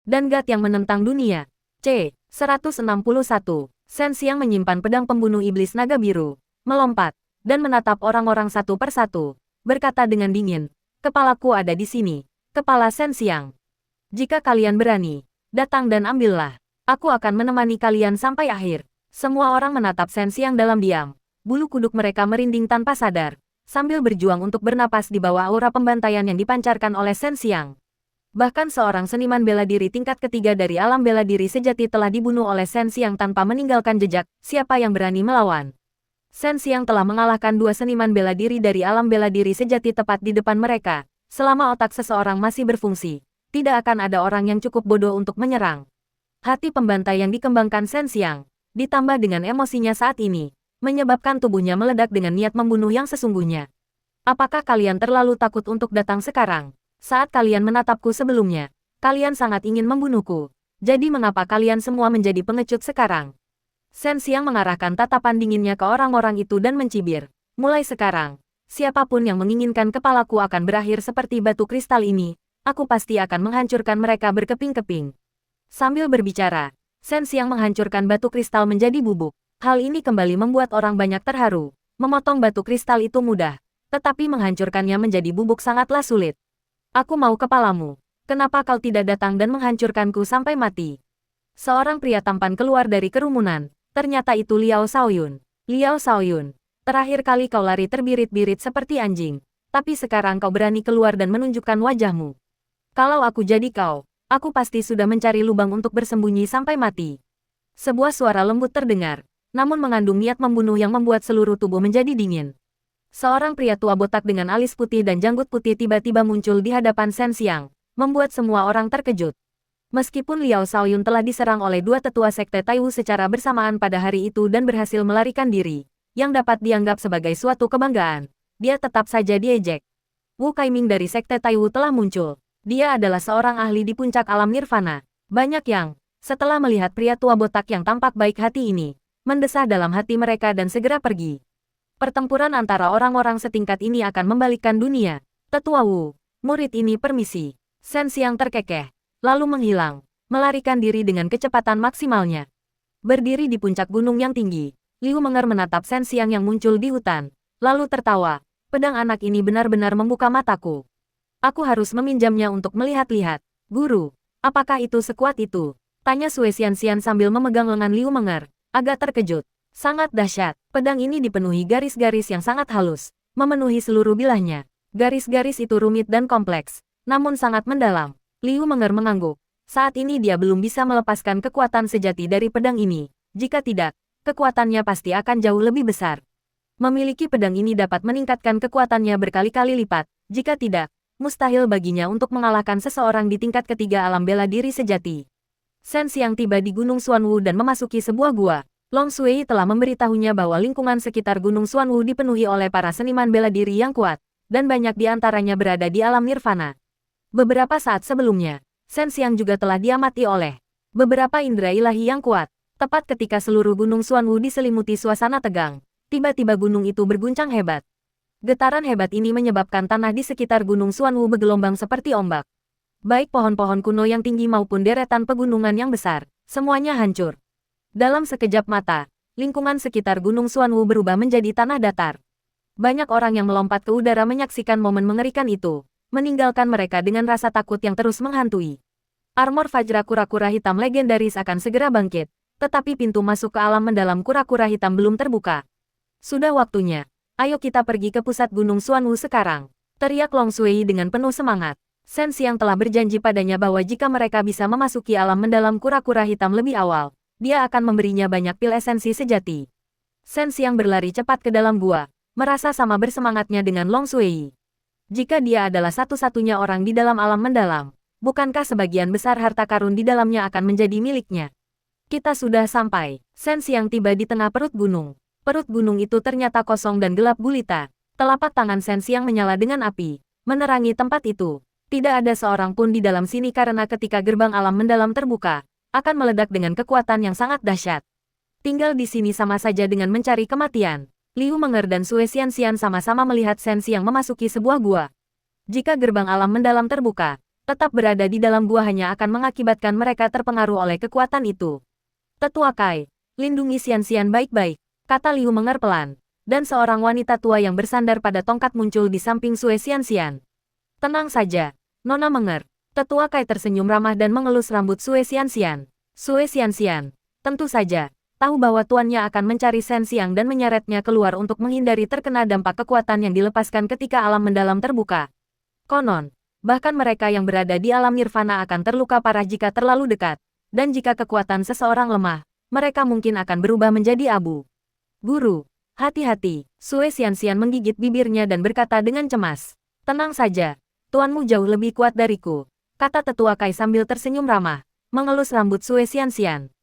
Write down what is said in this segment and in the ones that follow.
Dan God yang menentang dunia. C. 161. Shen Xiang menyimpan pedang pembunuh iblis naga biru, melompat, dan menatap orang-orang satu persatu, berkata dengan dingin, "Kepalaku ada di sini, kepala Shen Xiang. Jika kalian berani, datang dan ambillah. Aku akan menemani kalian sampai akhir." Semua orang menatap Shen Xiang dalam diam. Bulu kuduk mereka merinding tanpa sadar, sambil berjuang untuk bernapas di bawah aura pembantaian yang dipancarkan oleh Shen Xiang. Bahkan seorang seniman bela diri tingkat ketiga dari alam bela diri sejati telah dibunuh oleh Shen Xiang tanpa meninggalkan jejak. Siapa yang berani melawan? Shen Xiang telah mengalahkan dua seniman bela diri dari alam bela diri sejati tepat di depan mereka. Selama otak seseorang masih berfungsi, tidak akan ada orang yang cukup bodoh untuk menyerang. Hati pembantai yang dikembangkan Shen Xiang, ditambah dengan emosinya saat ini, menyebabkan tubuhnya meledak dengan niat membunuh yang sesungguhnya. Apakah kalian terlalu takut untuk datang sekarang? Saat kalian menatapku sebelumnya, kalian sangat ingin membunuhku. Jadi mengapa kalian semua menjadi pengecut sekarang? Shen Xiang mengarahkan tatapan dinginnya ke orang-orang itu dan mencibir. Mulai sekarang, siapapun yang menginginkan kepalaku akan berakhir seperti batu kristal ini. Aku pasti akan menghancurkan mereka berkeping-keping. Sambil berbicara, Shen Xiang menghancurkan batu kristal menjadi bubuk. Hal ini kembali membuat orang banyak terharu. Memotong batu kristal itu mudah, tetapi menghancurkannya menjadi bubuk sangatlah sulit. Aku mau kepalamu. Kenapa kau tidak datang dan menghancurkanku sampai mati? Seorang pria tampan keluar dari kerumunan. Ternyata itu Liao Shaoyun. Liao Shaoyun, terakhir kali kau lari terbirit-birit seperti anjing. Tapi sekarang kau berani keluar dan menunjukkan wajahmu. Kalau aku jadi kau, aku pasti sudah mencari lubang untuk bersembunyi sampai mati. Sebuah suara lembut terdengar, namun mengandung niat membunuh yang membuat seluruh tubuh menjadi dingin. Seorang pria tua botak dengan alis putih dan janggut putih tiba-tiba muncul di hadapan Shen Xiang, membuat semua orang terkejut. Meskipun Liao Shaoyun telah diserang oleh dua tetua sekte Taiwu secara bersamaan pada hari itu dan berhasil melarikan diri, yang dapat dianggap sebagai suatu kebanggaan, dia tetap saja diejek. Wu Kaiming dari sekte Taiwu telah muncul. Dia adalah seorang ahli di puncak alam nirvana. Banyak yang, setelah melihat pria tua botak yang tampak baik hati ini, mendesah dalam hati mereka dan segera pergi. Pertempuran antara orang-orang setingkat ini akan membalikkan dunia. Tetua Wu, murid ini permisi. Shen Xiang terkekeh, lalu menghilang, melarikan diri dengan kecepatan maksimalnya. Berdiri di puncak gunung yang tinggi, Liu Menger menatap Shen Xiang yang muncul di hutan, lalu tertawa. Pedang anak ini benar-benar membuka mataku. Aku harus meminjamnya untuk melihat-lihat. Guru, apakah itu sekuat itu? Tanya Sue Xianxian sambil memegang lengan Liu Menger, agak terkejut. Sangat dahsyat, pedang ini dipenuhi garis-garis yang sangat halus, memenuhi seluruh bilahnya. Garis-garis itu rumit dan kompleks, namun sangat mendalam. Liu Menger mengangguk. Saat ini dia belum bisa melepaskan kekuatan sejati dari pedang ini. Jika tidak, kekuatannya pasti akan jauh lebih besar. Memiliki pedang ini dapat meningkatkan kekuatannya berkali-kali lipat. Jika tidak, mustahil baginya untuk mengalahkan seseorang di tingkat ketiga alam bela diri sejati. Shen Xiang tiba di Gunung Xuanwu dan memasuki sebuah gua. Long Sui telah memberitahunya bahwa lingkungan sekitar Gunung Xuanwu dipenuhi oleh para seniman bela diri yang kuat, dan banyak di antaranya berada di alam nirvana. Beberapa saat sebelumnya, Shen Xiang juga telah diamati oleh beberapa indera ilahi yang kuat. Tepat ketika seluruh Gunung Xuanwu diselimuti suasana tegang, tiba-tiba gunung itu berguncang hebat. Getaran hebat ini menyebabkan tanah di sekitar Gunung Xuanwu bergelombang seperti ombak. Baik pohon-pohon kuno yang tinggi maupun deretan pegunungan yang besar, semuanya hancur. Dalam sekejap mata, lingkungan sekitar Gunung Xuanwu berubah menjadi tanah datar. Banyak orang yang melompat ke udara menyaksikan momen mengerikan itu, meninggalkan mereka dengan rasa takut yang terus menghantui. Armor Fajra kura-kura hitam legendaris akan segera bangkit, tetapi pintu masuk ke alam mendalam kura-kura hitam belum terbuka. Sudah waktunya, ayo kita pergi ke pusat Gunung Xuanwu sekarang, teriak Long Sui dengan penuh semangat. Shen Xiang telah berjanji padanya bahwa jika mereka bisa memasuki alam mendalam kura-kura hitam lebih awal, dia akan memberinya banyak pil esensi sejati. Shen Xiang berlari cepat ke dalam gua, merasa sama bersemangatnya dengan Long Sui. Jika dia adalah satu-satunya orang di dalam alam mendalam, bukankah sebagian besar harta karun di dalamnya akan menjadi miliknya? Kita sudah sampai. Shen Xiang tiba di tengah perut gunung. Perut gunung itu ternyata kosong dan gelap gulita. Telapak tangan Shen Xiang menyala dengan api, menerangi tempat itu. Tidak ada seorang pun di dalam sini karena ketika gerbang alam mendalam terbuka, akan meledak dengan kekuatan yang sangat dahsyat. Tinggal di sini sama saja dengan mencari kematian. Liu Menger dan Sue Xianxian sama-sama melihat Shen Xiang memasuki sebuah gua. Jika gerbang alam mendalam terbuka, Tetap berada di dalam gua hanya akan mengakibatkan mereka terpengaruh oleh kekuatan itu. Tetua Kai, lindungi Xianxian baik-baik, kata Liu Menger pelan. Dan seorang wanita tua yang bersandar pada tongkat muncul di samping Sue Xianxian. Tenang saja, Nona Menger. Tetua Kai tersenyum ramah dan mengelus rambut Sue Xianxian. Sue Xianxian, tentu saja, tahu bahwa tuannya akan mencari Shen Xiang dan menyeretnya keluar untuk menghindari terkena dampak kekuatan yang dilepaskan ketika alam mendalam terbuka. Konon, bahkan mereka yang berada di alam nirvana akan terluka parah jika terlalu dekat, dan jika kekuatan seseorang lemah, mereka mungkin akan berubah menjadi abu. Guru, hati-hati, Sue Xianxian menggigit bibirnya dan berkata dengan cemas. Tenang saja, tuanmu jauh lebih kuat dariku, kata Tetua Kai sambil tersenyum ramah, mengelus rambut Sue Xianxian.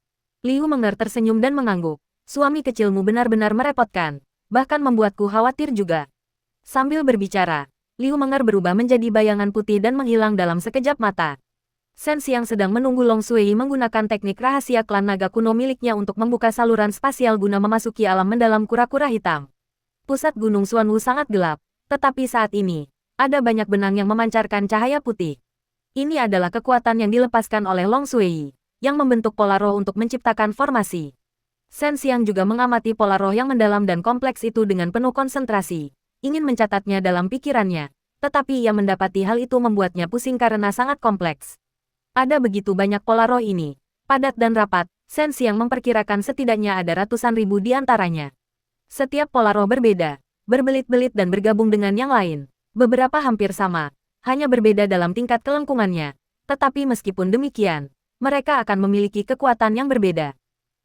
Liu Menger tersenyum dan mengangguk. Suami kecilmu benar-benar merepotkan, bahkan membuatku khawatir juga. Sambil berbicara, Liu Menger berubah menjadi bayangan putih dan menghilang dalam sekejap mata. Shen Xiang sedang menunggu Long Sui menggunakan teknik rahasia klan naga kuno miliknya untuk membuka saluran spasial guna memasuki alam mendalam kura-kura hitam. Pusat Gunung Xuanwu sangat gelap, tetapi saat ini, ada banyak benang yang memancarkan cahaya putih. Ini adalah kekuatan yang dilepaskan oleh Long Sui, yang membentuk pola roh untuk menciptakan formasi. Shen Xiang juga mengamati pola roh yang mendalam dan kompleks itu dengan penuh konsentrasi, ingin mencatatnya dalam pikirannya, tetapi ia mendapati hal itu membuatnya pusing karena sangat kompleks. Ada begitu banyak pola roh ini, padat dan rapat, Shen Xiang memperkirakan setidaknya ada ratusan ribu di antaranya. Setiap pola roh berbeda, berbelit-belit dan bergabung dengan yang lain. Beberapa hampir sama, hanya berbeda dalam tingkat kelengkungannya. Tetapi meskipun demikian, mereka akan memiliki kekuatan yang berbeda.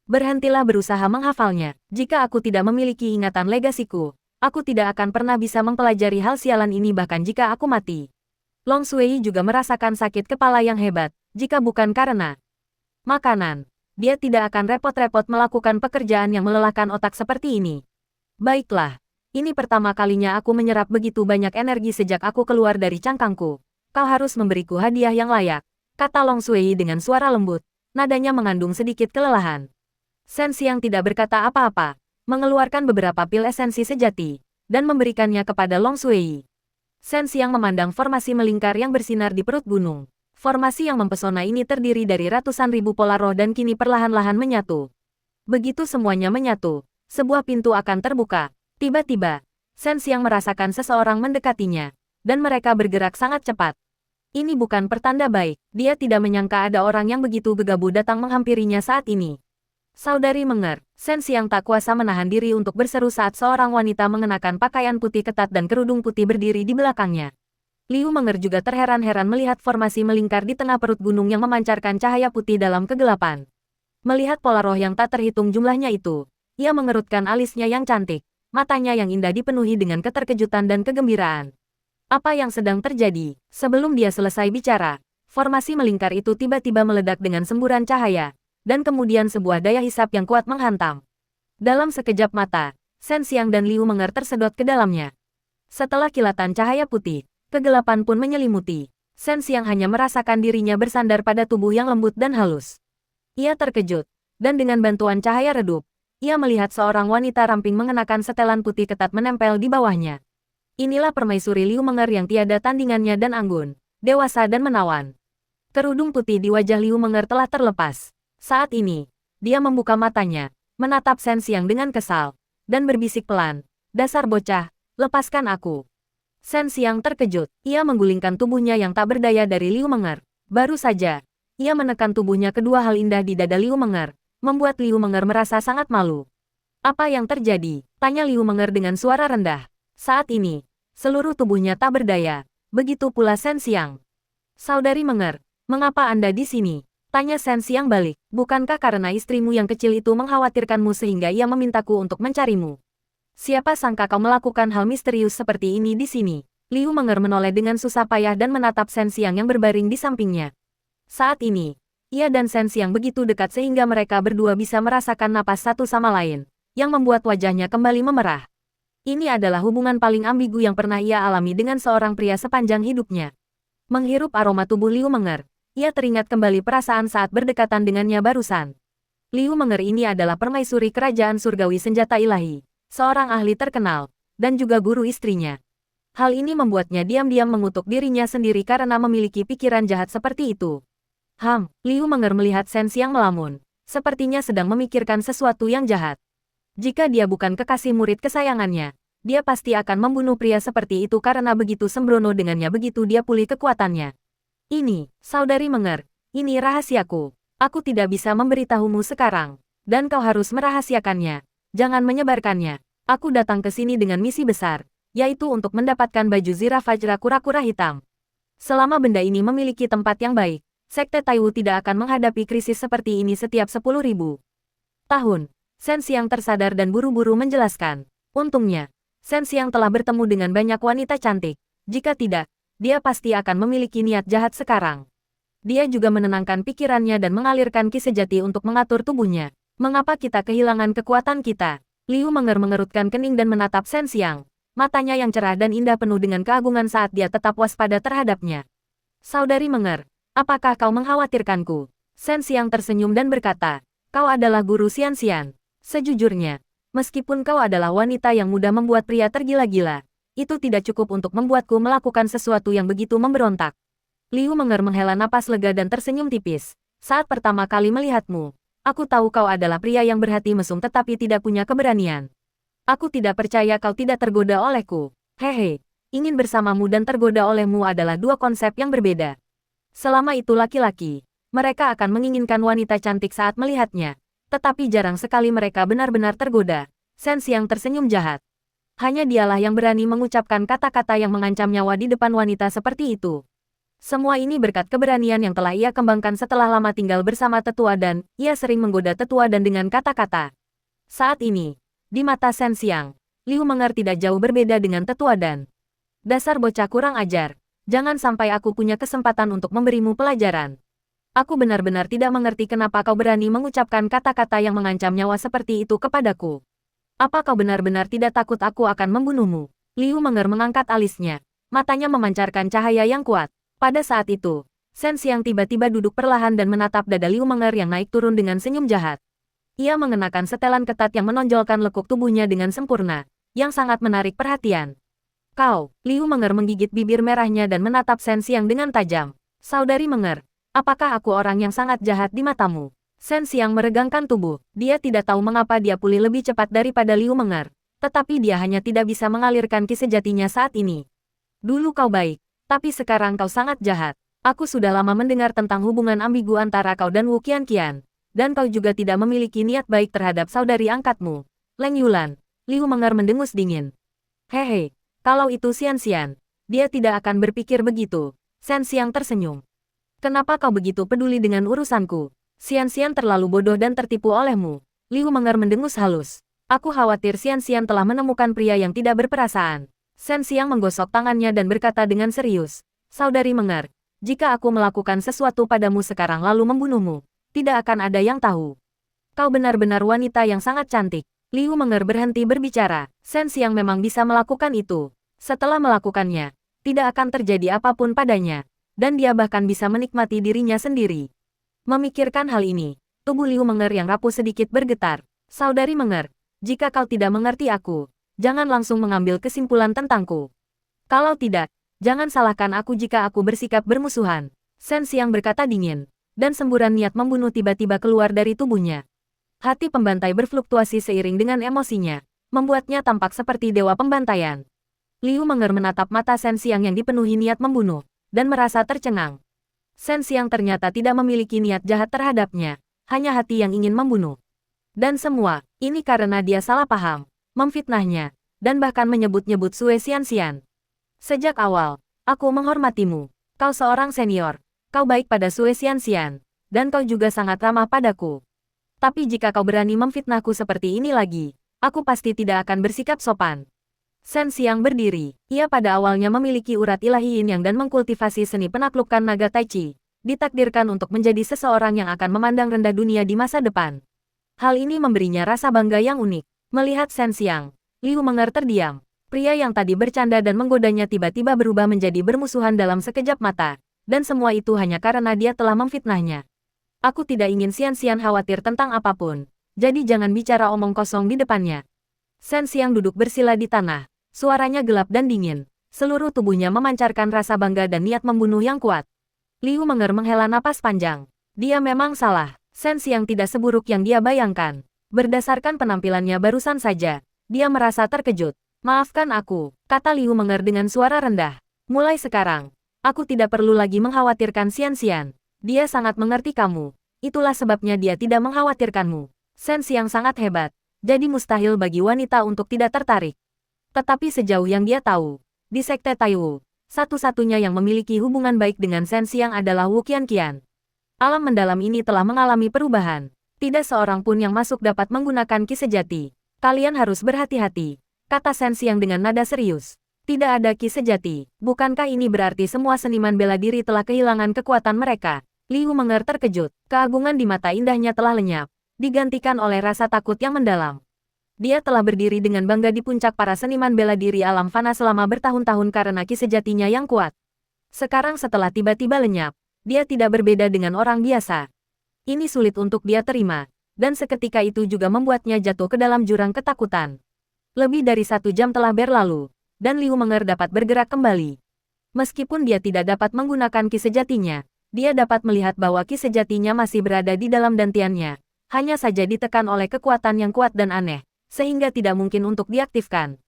Berhentilah berusaha menghafalnya. Jika aku tidak memiliki ingatan legasiku, aku tidak akan pernah bisa mempelajari hal sialan ini bahkan jika aku mati. Long Sui juga merasakan sakit kepala yang hebat, jika bukan karena makanan. Dia tidak akan repot-repot melakukan pekerjaan yang melelahkan otak seperti ini. Baiklah, ini pertama kalinya aku menyerap begitu banyak energi sejak aku keluar dari cangkangku. Kau harus memberiku hadiah yang layak, kata Long Sui dengan suara lembut, nadanya mengandung sedikit kelelahan. Shen Xiang tidak berkata apa-apa, mengeluarkan beberapa pil esensi sejati, dan memberikannya kepada Long Sui. Shen Xiang memandang formasi melingkar yang bersinar di perut gunung. Formasi yang mempesona ini terdiri dari ratusan ribu pola roh dan kini perlahan-lahan menyatu. Begitu semuanya menyatu, sebuah pintu akan terbuka. Tiba-tiba, Shen Xiang merasakan seseorang mendekatinya, dan mereka bergerak sangat cepat. Ini bukan pertanda baik, dia tidak menyangka ada orang yang begitu gegabah datang menghampirinya saat ini. Saudari Menger, Shen Xiang tak kuasa menahan diri untuk berseru saat seorang wanita mengenakan pakaian putih ketat dan kerudung putih berdiri di belakangnya. Liu Menger juga terheran-heran melihat formasi melingkar di tengah perut gunung yang memancarkan cahaya putih dalam kegelapan. Melihat pola roh yang tak terhitung jumlahnya itu, ia mengerutkan alisnya yang cantik, matanya yang indah dipenuhi dengan keterkejutan dan kegembiraan. Apa yang sedang terjadi? Sebelum dia selesai bicara, formasi melingkar itu tiba-tiba meledak dengan semburan cahaya, dan kemudian sebuah daya hisap yang kuat menghantam. Dalam sekejap mata, Shen Xiang dan Liu Menger tersedot ke dalamnya. Setelah kilatan cahaya putih, kegelapan pun menyelimuti. Shen Xiang hanya merasakan dirinya bersandar pada tubuh yang lembut dan halus. Ia terkejut, dan dengan bantuan cahaya redup, ia melihat seorang wanita ramping mengenakan setelan putih ketat menempel di bawahnya. Inilah permaisuri Liu Menger yang tiada tandingannya dan anggun, dewasa dan menawan. Kerudung putih di wajah Liu Menger telah terlepas. Saat ini, dia membuka matanya, menatap Shen Xiang dengan kesal, dan berbisik pelan, "Dasar bocah, lepaskan aku." Shen Xiang terkejut, ia menggulingkan tubuhnya yang tak berdaya dari Liu Menger. Baru saja, ia menekan tubuhnya kedua hal indah di dada Liu Menger, membuat Liu Menger merasa sangat malu. "Apa yang terjadi?" tanya Liu Menger dengan suara rendah. Saat ini, seluruh tubuhnya tak berdaya, begitu pula Shen Xiang. "Saudari Menger, mengapa Anda di sini?" tanya Shen Xiang balik. "Bukankah karena istrimu yang kecil itu mengkhawatirkanmu sehingga ia memintaku untuk mencarimu? Siapa sangka kau melakukan hal misterius seperti ini di sini?" Liu Menger menoleh dengan susah payah dan menatap Shen Xiang yang berbaring di sampingnya. Saat ini, ia dan Shen Xiang begitu dekat sehingga mereka berdua bisa merasakan napas satu sama lain, yang membuat wajahnya kembali memerah. Ini adalah hubungan paling ambigu yang pernah ia alami dengan seorang pria sepanjang hidupnya. Menghirup aroma tubuh Liu Menger, ia teringat kembali perasaan saat berdekatan dengannya barusan. Liu Menger ini adalah permaisuri kerajaan surgawi senjata ilahi, seorang ahli terkenal, dan juga guru istrinya. Hal ini membuatnya diam-diam mengutuk dirinya sendiri karena memiliki pikiran jahat seperti itu. Liu Menger melihat Shen Xiang melamun. Sepertinya sedang memikirkan sesuatu yang jahat. Jika dia bukan kekasih murid kesayangannya, dia pasti akan membunuh pria seperti itu karena begitu sembrono dengannya begitu dia pulih kekuatannya. Ini, Saudari Menger, ini rahasiaku. Aku tidak bisa memberitahumu sekarang. Dan kau harus merahasiakannya. Jangan menyebarkannya. Aku datang ke sini dengan misi besar, yaitu untuk mendapatkan baju Zirah Fajra kura-kura hitam. Selama benda ini memiliki tempat yang baik, Sekte Taiwu tidak akan menghadapi krisis seperti ini setiap 10.000 tahun. Shen Xiang tersadar dan buru-buru menjelaskan. Untungnya, Shen Xiang telah bertemu dengan banyak wanita cantik. Jika tidak, dia pasti akan memiliki niat jahat sekarang. Dia juga menenangkan pikirannya dan mengalirkan ki sejati untuk mengatur tubuhnya. Mengapa kita kehilangan kekuatan kita? Liu Menger mengerutkan kening dan menatap Shen Xiang. Matanya yang cerah dan indah penuh dengan keagungan saat dia tetap waspada terhadapnya. Saudari Menger, apakah kau mengkhawatirkanku? Shen Xiang tersenyum dan berkata, kau adalah guru Xian-Xian. Sejujurnya, meskipun kau adalah wanita yang mudah membuat pria tergila-gila, itu tidak cukup untuk membuatku melakukan sesuatu yang begitu memberontak. Liu Menger menghela napas lega dan tersenyum tipis. Saat pertama kali melihatmu, aku tahu kau adalah pria yang berhati mesum tetapi tidak punya keberanian. Aku tidak percaya kau tidak tergoda olehku. Hehe, ingin bersamamu dan tergoda olehmu adalah dua konsep yang berbeda. Selama itu laki-laki, mereka akan menginginkan wanita cantik saat melihatnya. Tetapi jarang sekali mereka benar-benar tergoda. Shen Xiang tersenyum jahat. Hanya dialah yang berani mengucapkan kata-kata yang mengancam nyawa di depan wanita seperti itu. Semua ini berkat keberanian yang telah ia kembangkan setelah lama tinggal bersama tetua dan ia sering menggoda tetua dan dengan kata-kata. Saat ini, di mata Shen Xiang, Liu Menger tidak jauh berbeda dengan tetua dan dasar bocah kurang ajar. Jangan sampai aku punya kesempatan untuk memberimu pelajaran. Aku benar-benar tidak mengerti kenapa kau berani mengucapkan kata-kata yang mengancam nyawa seperti itu kepadaku. Apa kau benar-benar tidak takut aku akan membunuhmu? Liu Menger mengangkat alisnya. Matanya memancarkan cahaya yang kuat. Pada saat itu, Shen Xiang tiba-tiba duduk perlahan dan menatap dada Liu Menger yang naik turun dengan senyum jahat. Ia mengenakan setelan ketat yang menonjolkan lekuk tubuhnya dengan sempurna, yang sangat menarik perhatian. Kau, Liu Menger menggigit bibir merahnya dan menatap Shen Xiang dengan tajam. Saudari Menger, apakah aku orang yang sangat jahat di matamu? Shen Xiang meregangkan tubuh. Dia tidak tahu mengapa dia pulih lebih cepat daripada Liu Menger. Tetapi dia hanya tidak bisa mengalirkan ki sejatinya saat ini. Dulu kau baik. Tapi sekarang kau sangat jahat. Aku sudah lama mendengar tentang hubungan ambigu antara kau dan Wu Qianqian. Dan kau juga tidak memiliki niat baik terhadap saudari angkatmu. Leng Yulan. Liu Menger mendengus dingin. Hehe, kalau itu Xian-Xian, dia tidak akan berpikir begitu. Shen Xiang tersenyum. Kenapa kau begitu peduli dengan urusanku? Xian-Xian terlalu bodoh dan tertipu olehmu. Liu Menger mendengus halus. Aku khawatir Xian-Xian telah menemukan pria yang tidak berperasaan. Shen Xiang menggosok tangannya dan berkata dengan serius, Saudari Menger, jika aku melakukan sesuatu padamu sekarang lalu membunuhmu, tidak akan ada yang tahu. Kau benar-benar wanita yang sangat cantik. Liu Menger berhenti berbicara. Shen Xiang memang bisa melakukan itu. Setelah melakukannya, tidak akan terjadi apapun padanya, dan dia bahkan bisa menikmati dirinya sendiri. Memikirkan hal ini, tubuh Liu Menger yang rapuh sedikit bergetar. Saudari Menger, jika kau tidak mengerti aku, jangan langsung mengambil kesimpulan tentangku. Kalau tidak, jangan salahkan aku jika aku bersikap bermusuhan. Shen Xiang berkata dingin, dan semburan niat membunuh tiba-tiba keluar dari tubuhnya. Hati pembantai berfluktuasi seiring dengan emosinya, membuatnya tampak seperti dewa pembantaian. Liu Menger menatap mata Shen Xiang yang dipenuhi niat membunuh, dan merasa tercengang. Shen Xiang ternyata tidak memiliki niat jahat terhadapnya, hanya hati yang ingin membunuh. Dan semua, ini karena dia salah paham, memfitnahnya, dan bahkan menyebut-nyebut Sue Xian-Xian. Sejak awal, aku menghormatimu. Kau seorang senior, kau baik pada Sue Xian-Xian, dan kau juga sangat ramah padaku. Tapi jika kau berani memfitnahku seperti ini lagi, aku pasti tidak akan bersikap sopan. Shen Xiang berdiri. Ia pada awalnya memiliki urat ilahi yin yang dan mengkultivasi seni penaklukkan naga Tai Chi. Ditakdirkan untuk menjadi seseorang yang akan memandang rendah dunia di masa depan. Hal ini memberinya rasa bangga yang unik. Melihat Shen Xiang, Liu Menger terdiam. Pria yang tadi bercanda dan menggodanya tiba-tiba berubah menjadi bermusuhan dalam sekejap mata. Dan semua itu hanya karena dia telah memfitnahnya. Aku tidak ingin Xian-Xian khawatir tentang apapun. Jadi jangan bicara omong kosong di depannya. Shen Xiang duduk bersila di tanah. Suaranya gelap dan dingin. Seluruh tubuhnya memancarkan rasa bangga dan niat membunuh yang kuat. Liu Menger menghela napas panjang. Dia memang salah. Shen Xiang tidak seburuk yang dia bayangkan. Berdasarkan penampilannya barusan saja, dia merasa terkejut. Maafkan aku, kata Liu Menger dengan suara rendah. Mulai sekarang, aku tidak perlu lagi mengkhawatirkan Xian. Dia sangat mengerti kamu. Itulah sebabnya dia tidak mengkhawatirkanmu. Shen Xiang sangat hebat, jadi mustahil bagi wanita untuk tidak tertarik. Tetapi sejauh yang dia tahu, di Sekte Taiwu, satu-satunya yang memiliki hubungan baik dengan Shen Xiang adalah Wu Qianqian. Alam mendalam ini telah mengalami perubahan. Tidak seorang pun yang masuk dapat menggunakan ki sejati. Kalian harus berhati-hati, kata Shen Xiang dengan nada serius. Tidak ada ki sejati. Bukankah ini berarti semua seniman bela diri telah kehilangan kekuatan mereka? Liu Menger terkejut. Keagungan di mata indahnya telah lenyap, digantikan oleh rasa takut yang mendalam. Dia telah berdiri dengan bangga di puncak para seniman bela diri alam fana selama bertahun-tahun karena ki sejatinya yang kuat. Sekarang setelah tiba-tiba lenyap, dia tidak berbeda dengan orang biasa. Ini sulit untuk dia terima, dan seketika itu juga membuatnya jatuh ke dalam jurang ketakutan. Lebih dari 1 jam telah berlalu, dan Liu Menger dapat bergerak kembali. Meskipun dia tidak dapat menggunakan ki sejatinya, dia dapat melihat bahwa ki sejatinya masih berada di dalam dantiannya, hanya saja ditekan oleh kekuatan yang kuat dan aneh, sehingga tidak mungkin untuk diaktifkan.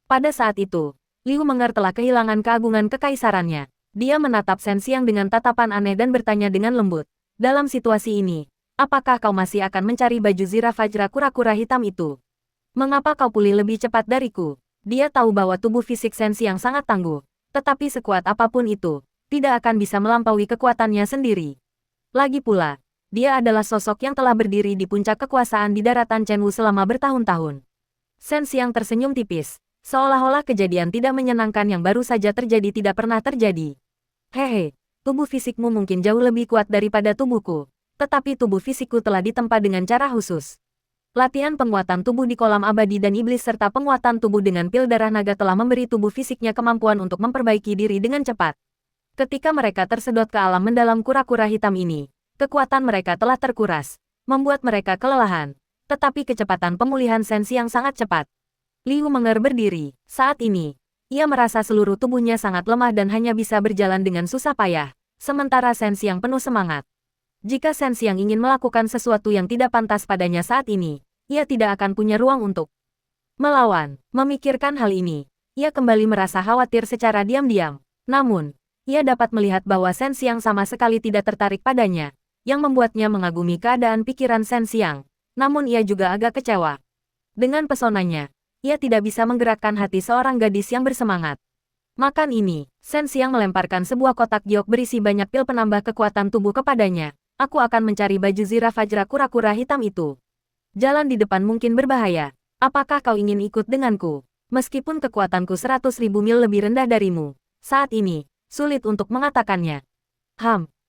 Pada saat itu, Liu Menger telah kehilangan keagungan kekaisarannya. Dia menatap Shen Xiang dengan tatapan aneh dan bertanya dengan lembut. Dalam situasi ini, apakah kau masih akan mencari baju zirah Fajra kura-kura hitam itu? Mengapa kau pulih lebih cepat dariku? Dia tahu bahwa tubuh fisik Shen Xiang sangat tangguh, tetapi sekuat apapun itu, tidak akan bisa melampaui kekuatannya sendiri. Lagi pula, dia adalah sosok yang telah berdiri di puncak kekuasaan di daratan Chenwu selama bertahun-tahun. Shen Xiang tersenyum tipis, seolah-olah kejadian tidak menyenangkan yang baru saja terjadi tidak pernah terjadi. Hehe, tubuh fisikmu mungkin jauh lebih kuat daripada tubuhku, tetapi tubuh fisikku telah ditempa dengan cara khusus. Latihan penguatan tubuh di kolam abadi dan iblis serta penguatan tubuh dengan pil darah naga telah memberi tubuh fisiknya kemampuan untuk memperbaiki diri dengan cepat. Ketika mereka tersedot ke alam mendalam kura-kura hitam ini, kekuatan mereka telah terkuras, membuat mereka kelelahan. Tetapi kecepatan pemulihan Shen Xiang sangat cepat. Liu Menger berdiri. Saat ini, ia merasa seluruh tubuhnya sangat lemah dan hanya bisa berjalan dengan susah payah, sementara Shen Xiang penuh semangat. Jika Shen Xiang ingin melakukan sesuatu yang tidak pantas padanya saat ini, ia tidak akan punya ruang untuk melawan. Memikirkan hal ini, ia kembali merasa khawatir secara diam-diam. Namun, ia dapat melihat bahwa Shen Xiang sama sekali tidak tertarik padanya, yang membuatnya mengagumi keadaan pikiran Shen Xiang. Namun ia juga agak kecewa. Dengan pesonanya, ia tidak bisa menggerakkan hati seorang gadis yang bersemangat. Makan ini, Shen Xiang melemparkan sebuah kotak giok berisi banyak pil penambah kekuatan tubuh kepadanya. Aku akan mencari baju zirah Fajra kura-kura hitam itu. Jalan di depan mungkin berbahaya. Apakah kau ingin ikut denganku? Meskipun kekuatanku 100.000 mil lebih rendah darimu, saat ini, sulit untuk mengatakannya.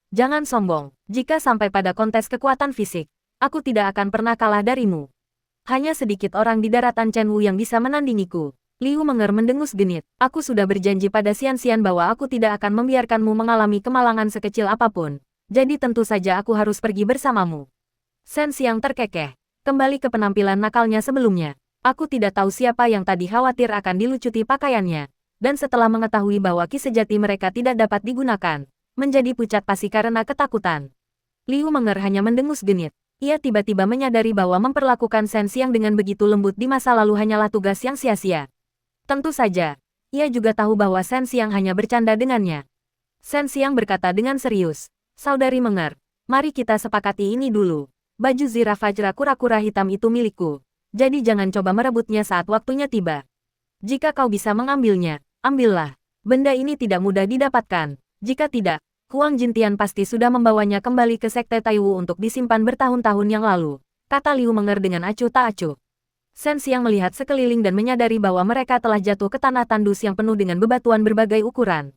Jangan sombong. Jika sampai pada kontes kekuatan fisik, aku tidak akan pernah kalah darimu. Hanya sedikit orang di daratan Chenwu yang bisa menandingiku. Liu Menger mendengus genit. Aku sudah berjanji pada Xian bahwa aku tidak akan membiarkanmu mengalami kemalangan sekecil apapun. Jadi tentu saja aku harus pergi bersamamu. Shen Xiang terkekeh. Kembali ke penampilan nakalnya sebelumnya. Aku tidak tahu siapa yang tadi khawatir akan dilucuti pakaiannya. Dan setelah mengetahui bahwa ki sejati mereka tidak dapat digunakan, menjadi pucat pasi karena ketakutan. Liu Menger hanya mendengus genit. Ia tiba-tiba menyadari bahwa memperlakukan Shen Xiang dengan begitu lembut di masa lalu hanyalah tugas yang sia-sia. Tentu saja, ia juga tahu bahwa Shen Xiang hanya bercanda dengannya. Shen Xiang berkata dengan serius, "Saudari Menger, mari kita sepakati ini dulu. Baju zirah Fajra kura-kura hitam itu milikku, jadi jangan coba merebutnya saat waktunya tiba. Jika kau bisa mengambilnya, ambillah. Benda ini tidak mudah didapatkan. Jika tidak, Huang Jintian pasti sudah membawanya kembali ke Sekte Taiwu untuk disimpan bertahun-tahun yang lalu," kata Liu Menger dengan acuh tak acuh. Shen Xiang melihat sekeliling dan menyadari bahwa mereka telah jatuh ke tanah tandus yang penuh dengan bebatuan berbagai ukuran.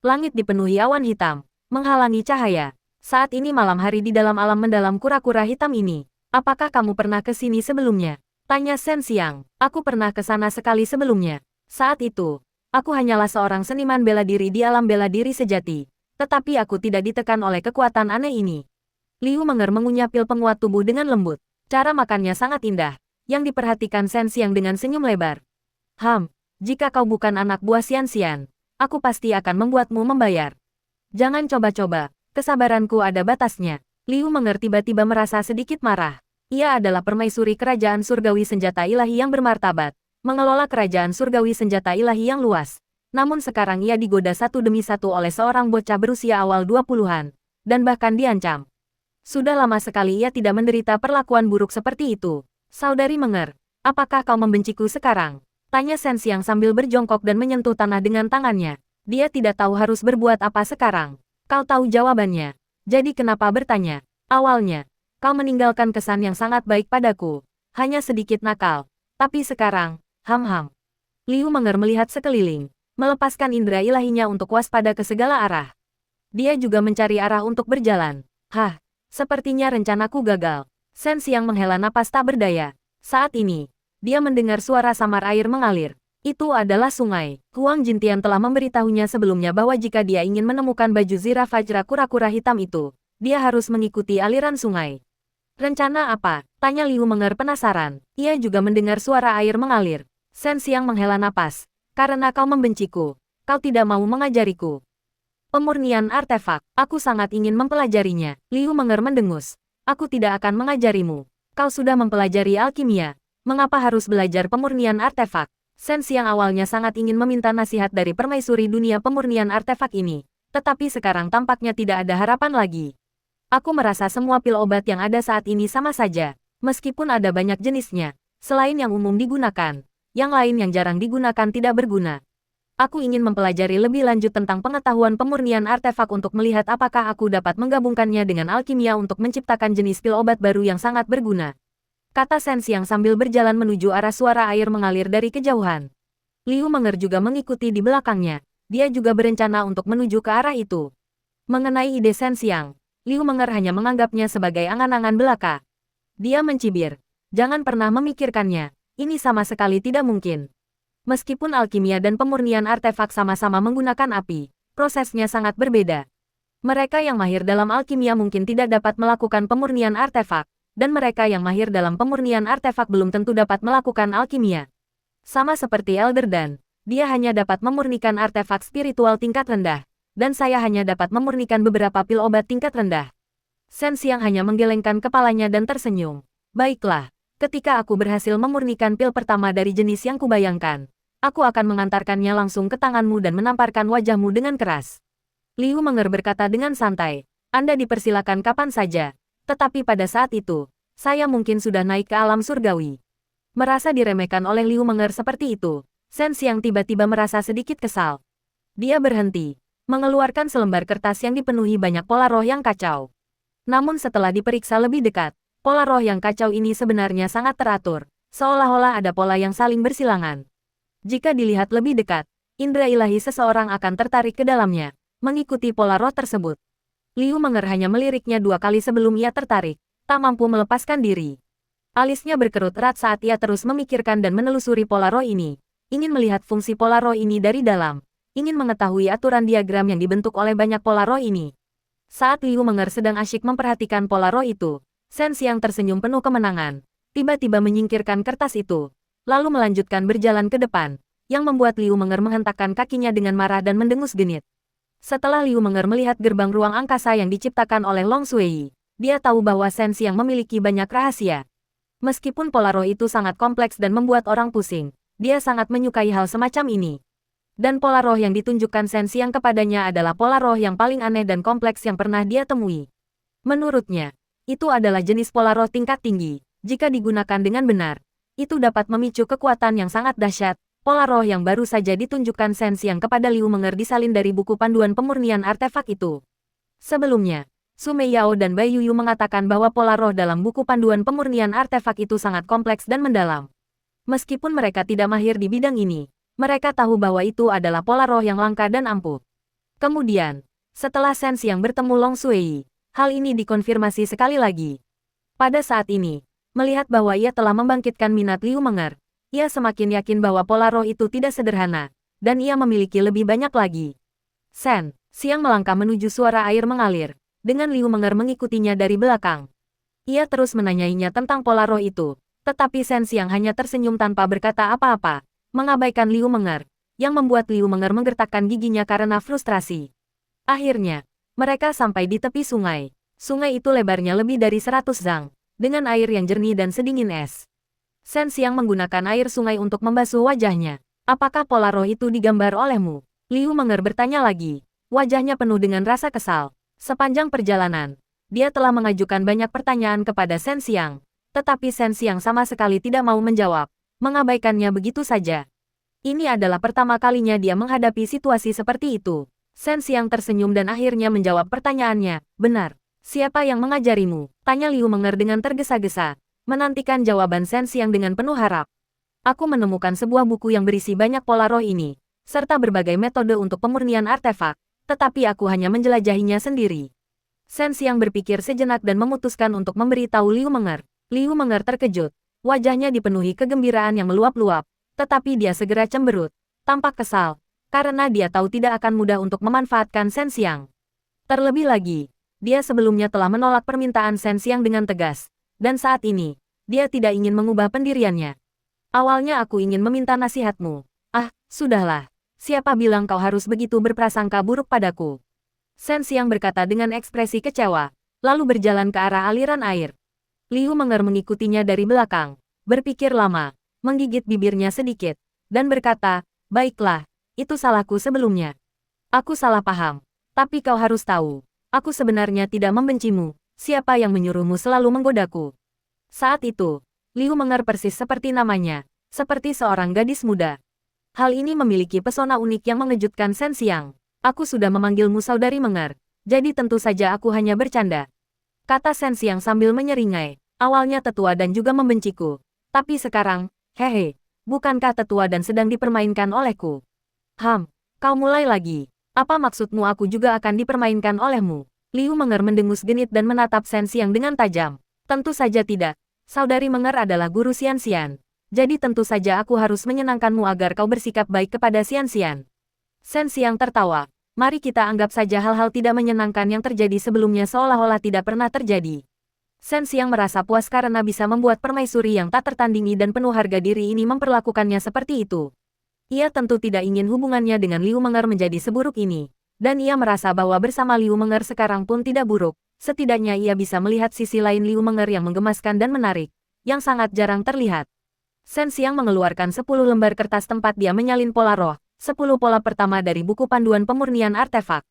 Langit dipenuhi awan hitam, menghalangi cahaya. Saat ini malam hari di dalam alam mendalam kura-kura hitam ini. Apakah kamu pernah ke sini sebelumnya? Tanya Shen Xiang. Aku pernah ke sana sekali sebelumnya. Saat itu, aku hanyalah seorang seniman bela diri di alam bela diri sejati. Tetapi aku tidak ditekan oleh kekuatan aneh ini. Liu Menger mengunyah pil penguat tubuh dengan lembut. Cara makannya sangat indah, yang diperhatikan Shen Xiang dengan senyum lebar. Jika kau bukan anak buah Xian, Aku pasti akan membuatmu membayar. Jangan coba-coba, kesabaranku ada batasnya. Liu Menger tiba-tiba merasa sedikit marah. Ia adalah permaisuri kerajaan surgawi senjata ilahi yang bermartabat, mengelola kerajaan surgawi senjata ilahi yang luas. Namun sekarang ia digoda satu demi satu oleh seorang bocah berusia awal 20-an, dan bahkan diancam. Sudah lama sekali ia tidak menderita perlakuan buruk seperti itu. Saudari Menger, apakah kau membenciku sekarang? Tanya Shen Xiang sambil berjongkok dan menyentuh tanah dengan tangannya. Dia tidak tahu harus berbuat apa sekarang. Kau tahu jawabannya. Jadi kenapa bertanya? Awalnya, kau meninggalkan kesan yang sangat baik padaku. Hanya sedikit nakal. Tapi sekarang, ham-ham. Liu Menger melihat sekeliling, melepaskan indera ilahinya untuk waspada ke segala arah. Dia juga mencari arah untuk berjalan. Hah, sepertinya rencanaku gagal. Shen Xiang menghela napas tak berdaya. Saat ini, dia mendengar suara samar air mengalir. Itu adalah sungai. Huang Jintian telah memberitahunya sebelumnya bahwa jika dia ingin menemukan baju zirah Fajra kura-kura hitam itu, dia harus mengikuti aliran sungai. Rencana apa? Tanya Liu Menger penasaran. Ia juga mendengar suara air mengalir. Shen Xiang menghela napas. Karena kau membenciku, kau tidak mau mengajariku. Pemurnian artefak, aku sangat ingin mempelajarinya. Liu Menger mendengus. Aku tidak akan mengajarimu. Kau sudah mempelajari alkimia. Mengapa harus belajar pemurnian artefak? Shen Xiang awalnya sangat ingin meminta nasihat dari permaisuri dunia pemurnian artefak ini. Tetapi sekarang tampaknya tidak ada harapan lagi. Aku merasa semua pil obat yang ada saat ini sama saja. Meskipun ada banyak jenisnya. Selain yang umum digunakan, yang lain yang jarang digunakan tidak berguna. Aku ingin mempelajari lebih lanjut tentang pengetahuan pemurnian artefak untuk melihat apakah aku dapat menggabungkannya dengan alkimia untuk menciptakan jenis pil obat baru yang sangat berguna. Kata Shen Xiang sambil berjalan menuju arah suara air mengalir dari kejauhan. Liu Menger juga mengikuti di belakangnya. Dia juga berencana untuk menuju ke arah itu. Mengenai ide Shen Xiang, Liu Menger hanya menganggapnya sebagai angan-angan belaka. Dia mencibir. Jangan pernah memikirkannya. Ini sama sekali tidak mungkin. Meskipun alkimia dan pemurnian artefak sama-sama menggunakan api, prosesnya sangat berbeda. Mereka yang mahir dalam alkimia mungkin tidak dapat melakukan pemurnian artefak, dan mereka yang mahir dalam pemurnian artefak belum tentu dapat melakukan alkimia. Sama seperti Elder Dan, dia hanya dapat memurnikan artefak spiritual tingkat rendah, dan saya hanya dapat memurnikan beberapa pil obat tingkat rendah. Shen Xiang hanya menggelengkan kepalanya dan tersenyum. Baiklah. Ketika aku berhasil memurnikan pil pertama dari jenis yang kubayangkan, aku akan mengantarkannya langsung ke tanganmu dan menamparkan wajahmu dengan keras. Liu Menger berkata dengan santai, Anda dipersilakan kapan saja, tetapi pada saat itu, saya mungkin sudah naik ke alam surgawi. Merasa diremehkan oleh Liu Menger seperti itu, Shen Xiang tiba-tiba merasa sedikit kesal. Dia berhenti, mengeluarkan selembar kertas yang dipenuhi banyak pola roh yang kacau. Namun setelah diperiksa lebih dekat, pola roh yang kacau ini sebenarnya sangat teratur, seolah-olah ada pola yang saling bersilangan. Jika dilihat lebih dekat, indera ilahi seseorang akan tertarik ke dalamnya, mengikuti pola roh tersebut. Liu Menger hanya meliriknya 2 kali sebelum ia tertarik, tak mampu melepaskan diri. Alisnya berkerut erat saat ia terus memikirkan dan menelusuri pola roh ini, ingin melihat fungsi pola roh ini dari dalam, ingin mengetahui aturan diagram yang dibentuk oleh banyak pola roh ini. Saat Liu Menger sedang asyik memperhatikan pola roh itu, Shen Xiang tersenyum penuh kemenangan, tiba-tiba menyingkirkan kertas itu, lalu melanjutkan berjalan ke depan, yang membuat Liu Menger menghentakkan kakinya dengan marah dan mendengus genit. Setelah Liu Menger melihat gerbang ruang angkasa yang diciptakan oleh Long Sui, dia tahu bahwa Shen Xiang memiliki banyak rahasia. Meskipun pola roh itu sangat kompleks dan membuat orang pusing, dia sangat menyukai hal semacam ini. Dan pola roh yang ditunjukkan Shen Xiang kepadanya adalah pola roh yang paling aneh dan kompleks yang pernah dia temui. Menurutnya, itu adalah jenis pola roh tingkat tinggi. Jika digunakan dengan benar, itu dapat memicu kekuatan yang sangat dahsyat. Pola roh yang baru saja ditunjukkan Shen Xiang kepada Liu Menger disalin dari buku panduan pemurnian artefak itu. Sebelumnya, Su Meiyao dan Bai Yuyu mengatakan bahwa pola roh dalam buku panduan pemurnian artefak itu sangat kompleks dan mendalam. Meskipun mereka tidak mahir di bidang ini, mereka tahu bahwa itu adalah pola roh yang langka dan ampuh. Kemudian, setelah Shen Xiang bertemu Long Sui, hal ini dikonfirmasi sekali lagi. Pada saat ini, melihat bahwa ia telah membangkitkan minat Liu Menger, ia semakin yakin bahwa pola roh itu tidak sederhana, dan ia memiliki lebih banyak lagi. Shen Xiang melangkah menuju suara air mengalir, dengan Liu Menger mengikutinya dari belakang. Ia terus menanyainya tentang pola roh itu, tetapi Shen Xiang hanya tersenyum tanpa berkata apa-apa, mengabaikan Liu Menger, yang membuat Liu Menger menggertakkan giginya karena frustrasi. Akhirnya, mereka sampai di tepi sungai. Sungai itu lebarnya lebih dari 100 zang, dengan air yang jernih dan sedingin es. Shen Xiang menggunakan air sungai untuk membasuh wajahnya. Apakah pola roh itu digambar olehmu? Liu Menger bertanya lagi. Wajahnya penuh dengan rasa kesal. Sepanjang perjalanan, dia telah mengajukan banyak pertanyaan kepada Shen Xiang. Tetapi Shen Xiang sama sekali tidak mau menjawab, mengabaikannya begitu saja. Ini adalah pertama kalinya dia menghadapi situasi seperti itu. Shen Xiang tersenyum dan akhirnya menjawab pertanyaannya. Benar. Siapa yang mengajarimu? Tanya Liu Menger dengan tergesa-gesa, menantikan jawaban Shen Xiang dengan penuh harap. Aku menemukan sebuah buku yang berisi banyak pola roh ini, serta berbagai metode untuk pemurnian artefak, tetapi aku hanya menjelajahinya sendiri. Shen Xiang berpikir sejenak dan memutuskan untuk memberitahu Liu Menger. Liu Menger terkejut. Wajahnya dipenuhi kegembiraan yang meluap-luap. Tetapi dia segera cemberut, tampak kesal, karena dia tahu tidak akan mudah untuk memanfaatkan Shen Xiang. Terlebih lagi, dia sebelumnya telah menolak permintaan Shen Xiang dengan tegas, dan saat ini, dia tidak ingin mengubah pendiriannya. Awalnya aku ingin meminta nasihatmu. Ah, sudahlah. Siapa bilang kau harus begitu berprasangka buruk padaku? Shen Xiang berkata dengan ekspresi kecewa, lalu berjalan ke arah aliran air. Liu Menger mengikutinya dari belakang, berpikir lama, menggigit bibirnya sedikit, dan berkata, baiklah, itu salahku sebelumnya. Aku salah paham, tapi kau harus tahu, aku sebenarnya tidak membencimu, siapa yang menyuruhmu selalu menggodaku. Saat itu, Liu Menger persis seperti namanya, seperti seorang gadis muda. Hal ini memiliki pesona unik yang mengejutkan Shen Xiang. Aku sudah memanggilmu saudari Menger, jadi tentu saja aku hanya bercanda. Kata Shen Xiang sambil menyeringai, awalnya tetua dan juga membenciku, tapi sekarang, hehe, bukankah tetua dan sedang dipermainkan olehku? Kau mulai lagi. Apa maksudmu aku juga akan dipermainkan olehmu? Liu Menger mendengus genit dan menatap Shen Xiang dengan tajam. Tentu saja tidak. Saudari Menger adalah guru Xian Xian. Jadi tentu saja aku harus menyenangkanmu agar kau bersikap baik kepada Xian Xian. Shen Xiang tertawa. Mari kita anggap saja hal-hal tidak menyenangkan yang terjadi sebelumnya seolah-olah tidak pernah terjadi. Shen Xiang merasa puas karena bisa membuat permaisuri yang tak tertandingi dan penuh harga diri ini memperlakukannya seperti itu. Ia tentu tidak ingin hubungannya dengan Liu Menger menjadi seburuk ini, dan ia merasa bahwa bersama Liu Menger sekarang pun tidak buruk, setidaknya ia bisa melihat sisi lain Liu Menger yang menggemaskan dan menarik, yang sangat jarang terlihat. Shen Xiang mengeluarkan 10 lembar kertas tempat dia menyalin pola roh, 10 pola pertama dari buku panduan pemurnian artefak.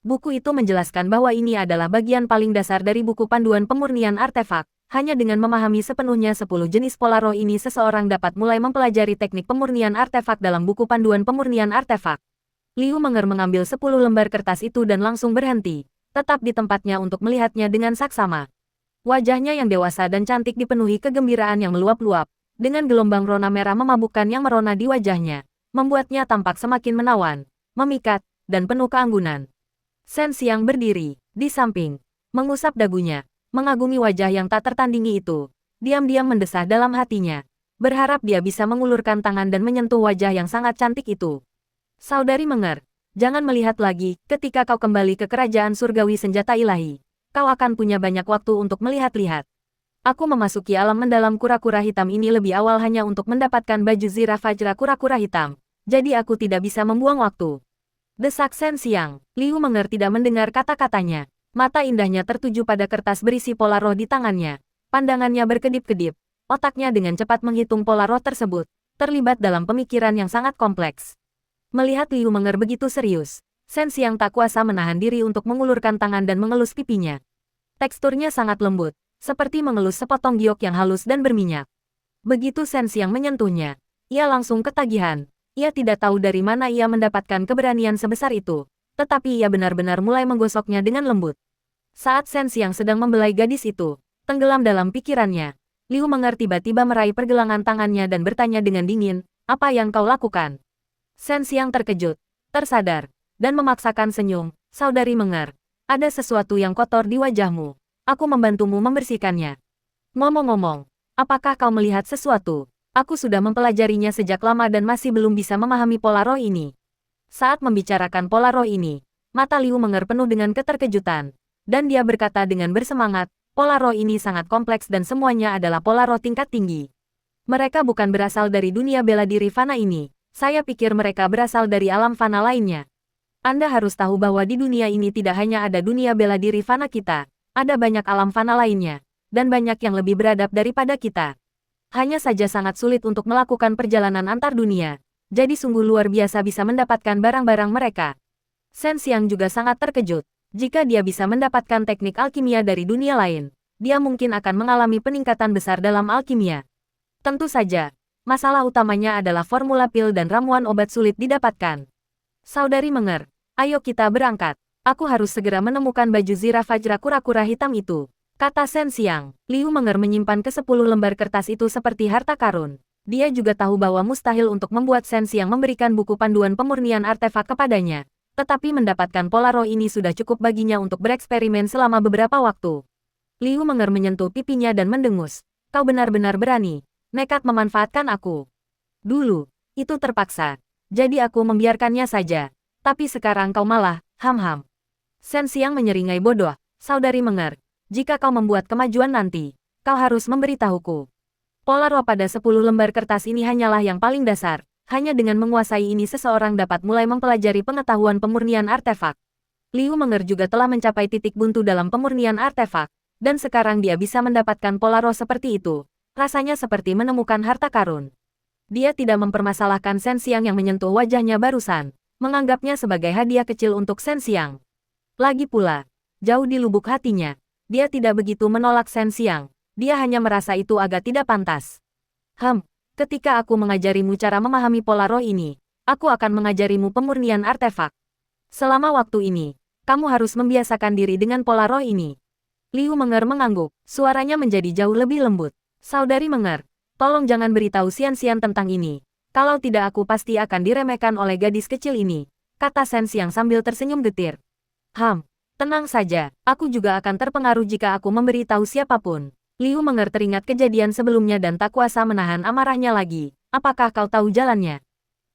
Buku itu menjelaskan bahwa ini adalah bagian paling dasar dari buku panduan pemurnian artefak. Hanya dengan memahami sepenuhnya 10 jenis pola roh ini seseorang dapat mulai mempelajari teknik pemurnian artefak dalam buku panduan pemurnian artefak. Liu Menger mengambil 10 lembar kertas itu dan langsung berhenti, tetap di tempatnya untuk melihatnya dengan saksama. Wajahnya yang dewasa dan cantik dipenuhi kegembiraan yang meluap-luap, dengan gelombang rona merah memabukkan yang merona di wajahnya, membuatnya tampak semakin menawan, memikat, dan penuh keanggunan. Shen Xiang berdiri di samping, mengusap dagunya, mengagumi wajah yang tak tertandingi itu. Diam-diam mendesah dalam hatinya, berharap dia bisa mengulurkan tangan dan menyentuh wajah yang sangat cantik itu. Saudari Menger, jangan melihat lagi. Ketika kau kembali ke kerajaan surgawi senjata ilahi, kau akan punya banyak waktu untuk melihat-lihat. Aku memasuki alam mendalam kura-kura hitam ini lebih awal hanya untuk mendapatkan baju Zira Fajra kura-kura hitam, jadi aku tidak bisa membuang waktu. Desak Shen Xiang. Liu Menger tidak mendengar kata-katanya. Mata indahnya tertuju pada kertas berisi pola roh di tangannya. Pandangannya berkedip-kedip. Otaknya dengan cepat menghitung pola roh tersebut, terlibat dalam pemikiran yang sangat kompleks. Melihat Liu Menger begitu serius, Shen Xiang tak kuasa menahan diri untuk mengulurkan tangan dan mengelus pipinya. Teksturnya sangat lembut, seperti mengelus sepotong giok yang halus dan berminyak. Begitu Shen Xiang menyentuhnya, ia langsung ketagihan. Ia tidak tahu dari mana ia mendapatkan keberanian sebesar itu, tetapi ia benar-benar mulai menggosoknya dengan lembut. Saat Shen Xiang sedang membelai gadis itu, tenggelam dalam pikirannya, Liu Menger tiba-tiba meraih pergelangan tangannya dan bertanya dengan dingin, "Apa yang kau lakukan?" Shen Xiang terkejut, tersadar, dan memaksakan senyum, "Saudari Menger, ada sesuatu yang kotor di wajahmu. Aku membantumu membersihkannya." "Ngomong-ngomong, apakah kau melihat sesuatu? Aku sudah mempelajarinya sejak lama dan masih belum bisa memahami pola roh ini." Saat membicarakan pola roh ini, mata Liu Menger penuh dengan keterkejutan, dan dia berkata dengan bersemangat, "Pola roh ini sangat kompleks dan semuanya adalah pola roh tingkat tinggi. Mereka bukan berasal dari dunia bela diri fana ini, Saya pikir mereka berasal dari alam fana lainnya. Anda harus tahu bahwa di dunia ini tidak hanya ada dunia bela diri fana kita, ada banyak alam fana lainnya, dan banyak yang lebih beradab daripada kita. Hanya saja sangat sulit untuk melakukan perjalanan antar dunia, jadi sungguh luar biasa bisa mendapatkan barang-barang mereka. Shen Xiang juga sangat terkejut. Jika dia bisa mendapatkan teknik alkimia dari dunia lain, dia mungkin akan mengalami peningkatan besar dalam alkimia. Tentu saja, masalah utamanya adalah formula pil dan ramuan obat sulit didapatkan. Saudari Menger, ayo kita berangkat. Aku harus segera menemukan baju zirah Fajra kura-kura hitam itu, kata Shen Xiang. Liu Menger menyimpan ke-10 lembar kertas itu seperti harta karun. Dia juga tahu bahwa mustahil untuk membuat Shen Xiang memberikan buku panduan pemurnian artefak kepadanya. Tetapi mendapatkan pola roh ini sudah cukup baginya untuk bereksperimen selama beberapa waktu. Liu Menger menyentuh pipinya dan mendengus. Kau benar-benar berani, nekat memanfaatkan aku. Dulu, itu terpaksa. Jadi aku membiarkannya saja. Tapi sekarang kau malah, ham-ham. Shen Xiang menyeringai bodoh. Saudari Menger, jika kau membuat kemajuan nanti, kau harus memberitahuku. Pola roh pada 10 lembar kertas ini hanyalah yang paling dasar. Hanya dengan menguasai ini seseorang dapat mulai mempelajari pengetahuan pemurnian artefak. Liu Menger juga telah mencapai titik buntu dalam pemurnian artefak, dan sekarang dia bisa mendapatkan pola roh seperti itu. Rasanya seperti menemukan harta karun. Dia tidak mempermasalahkan Shen Xiang yang menyentuh wajahnya barusan, menganggapnya sebagai hadiah kecil untuk Shen Xiang. Lagi pula, jauh di lubuk hatinya, dia tidak begitu menolak Shen Xiang, dia hanya merasa itu agak tidak pantas. Ketika aku mengajarimu cara memahami pola roh ini, aku akan mengajarimu pemurnian artefak. Selama waktu ini, kamu harus membiasakan diri dengan pola roh ini. Liu Menger mengangguk, suaranya menjadi jauh lebih lembut. Saudari Menger, tolong jangan beritahu Xian tentang ini. Kalau tidak aku pasti akan diremehkan oleh gadis kecil ini, kata Shen Xiang sambil tersenyum getir. Tenang saja, aku juga akan terpengaruh jika aku memberitahu siapapun. Liu Menger teringat kejadian sebelumnya dan tak kuasa menahan amarahnya lagi. Apakah kau tahu jalannya?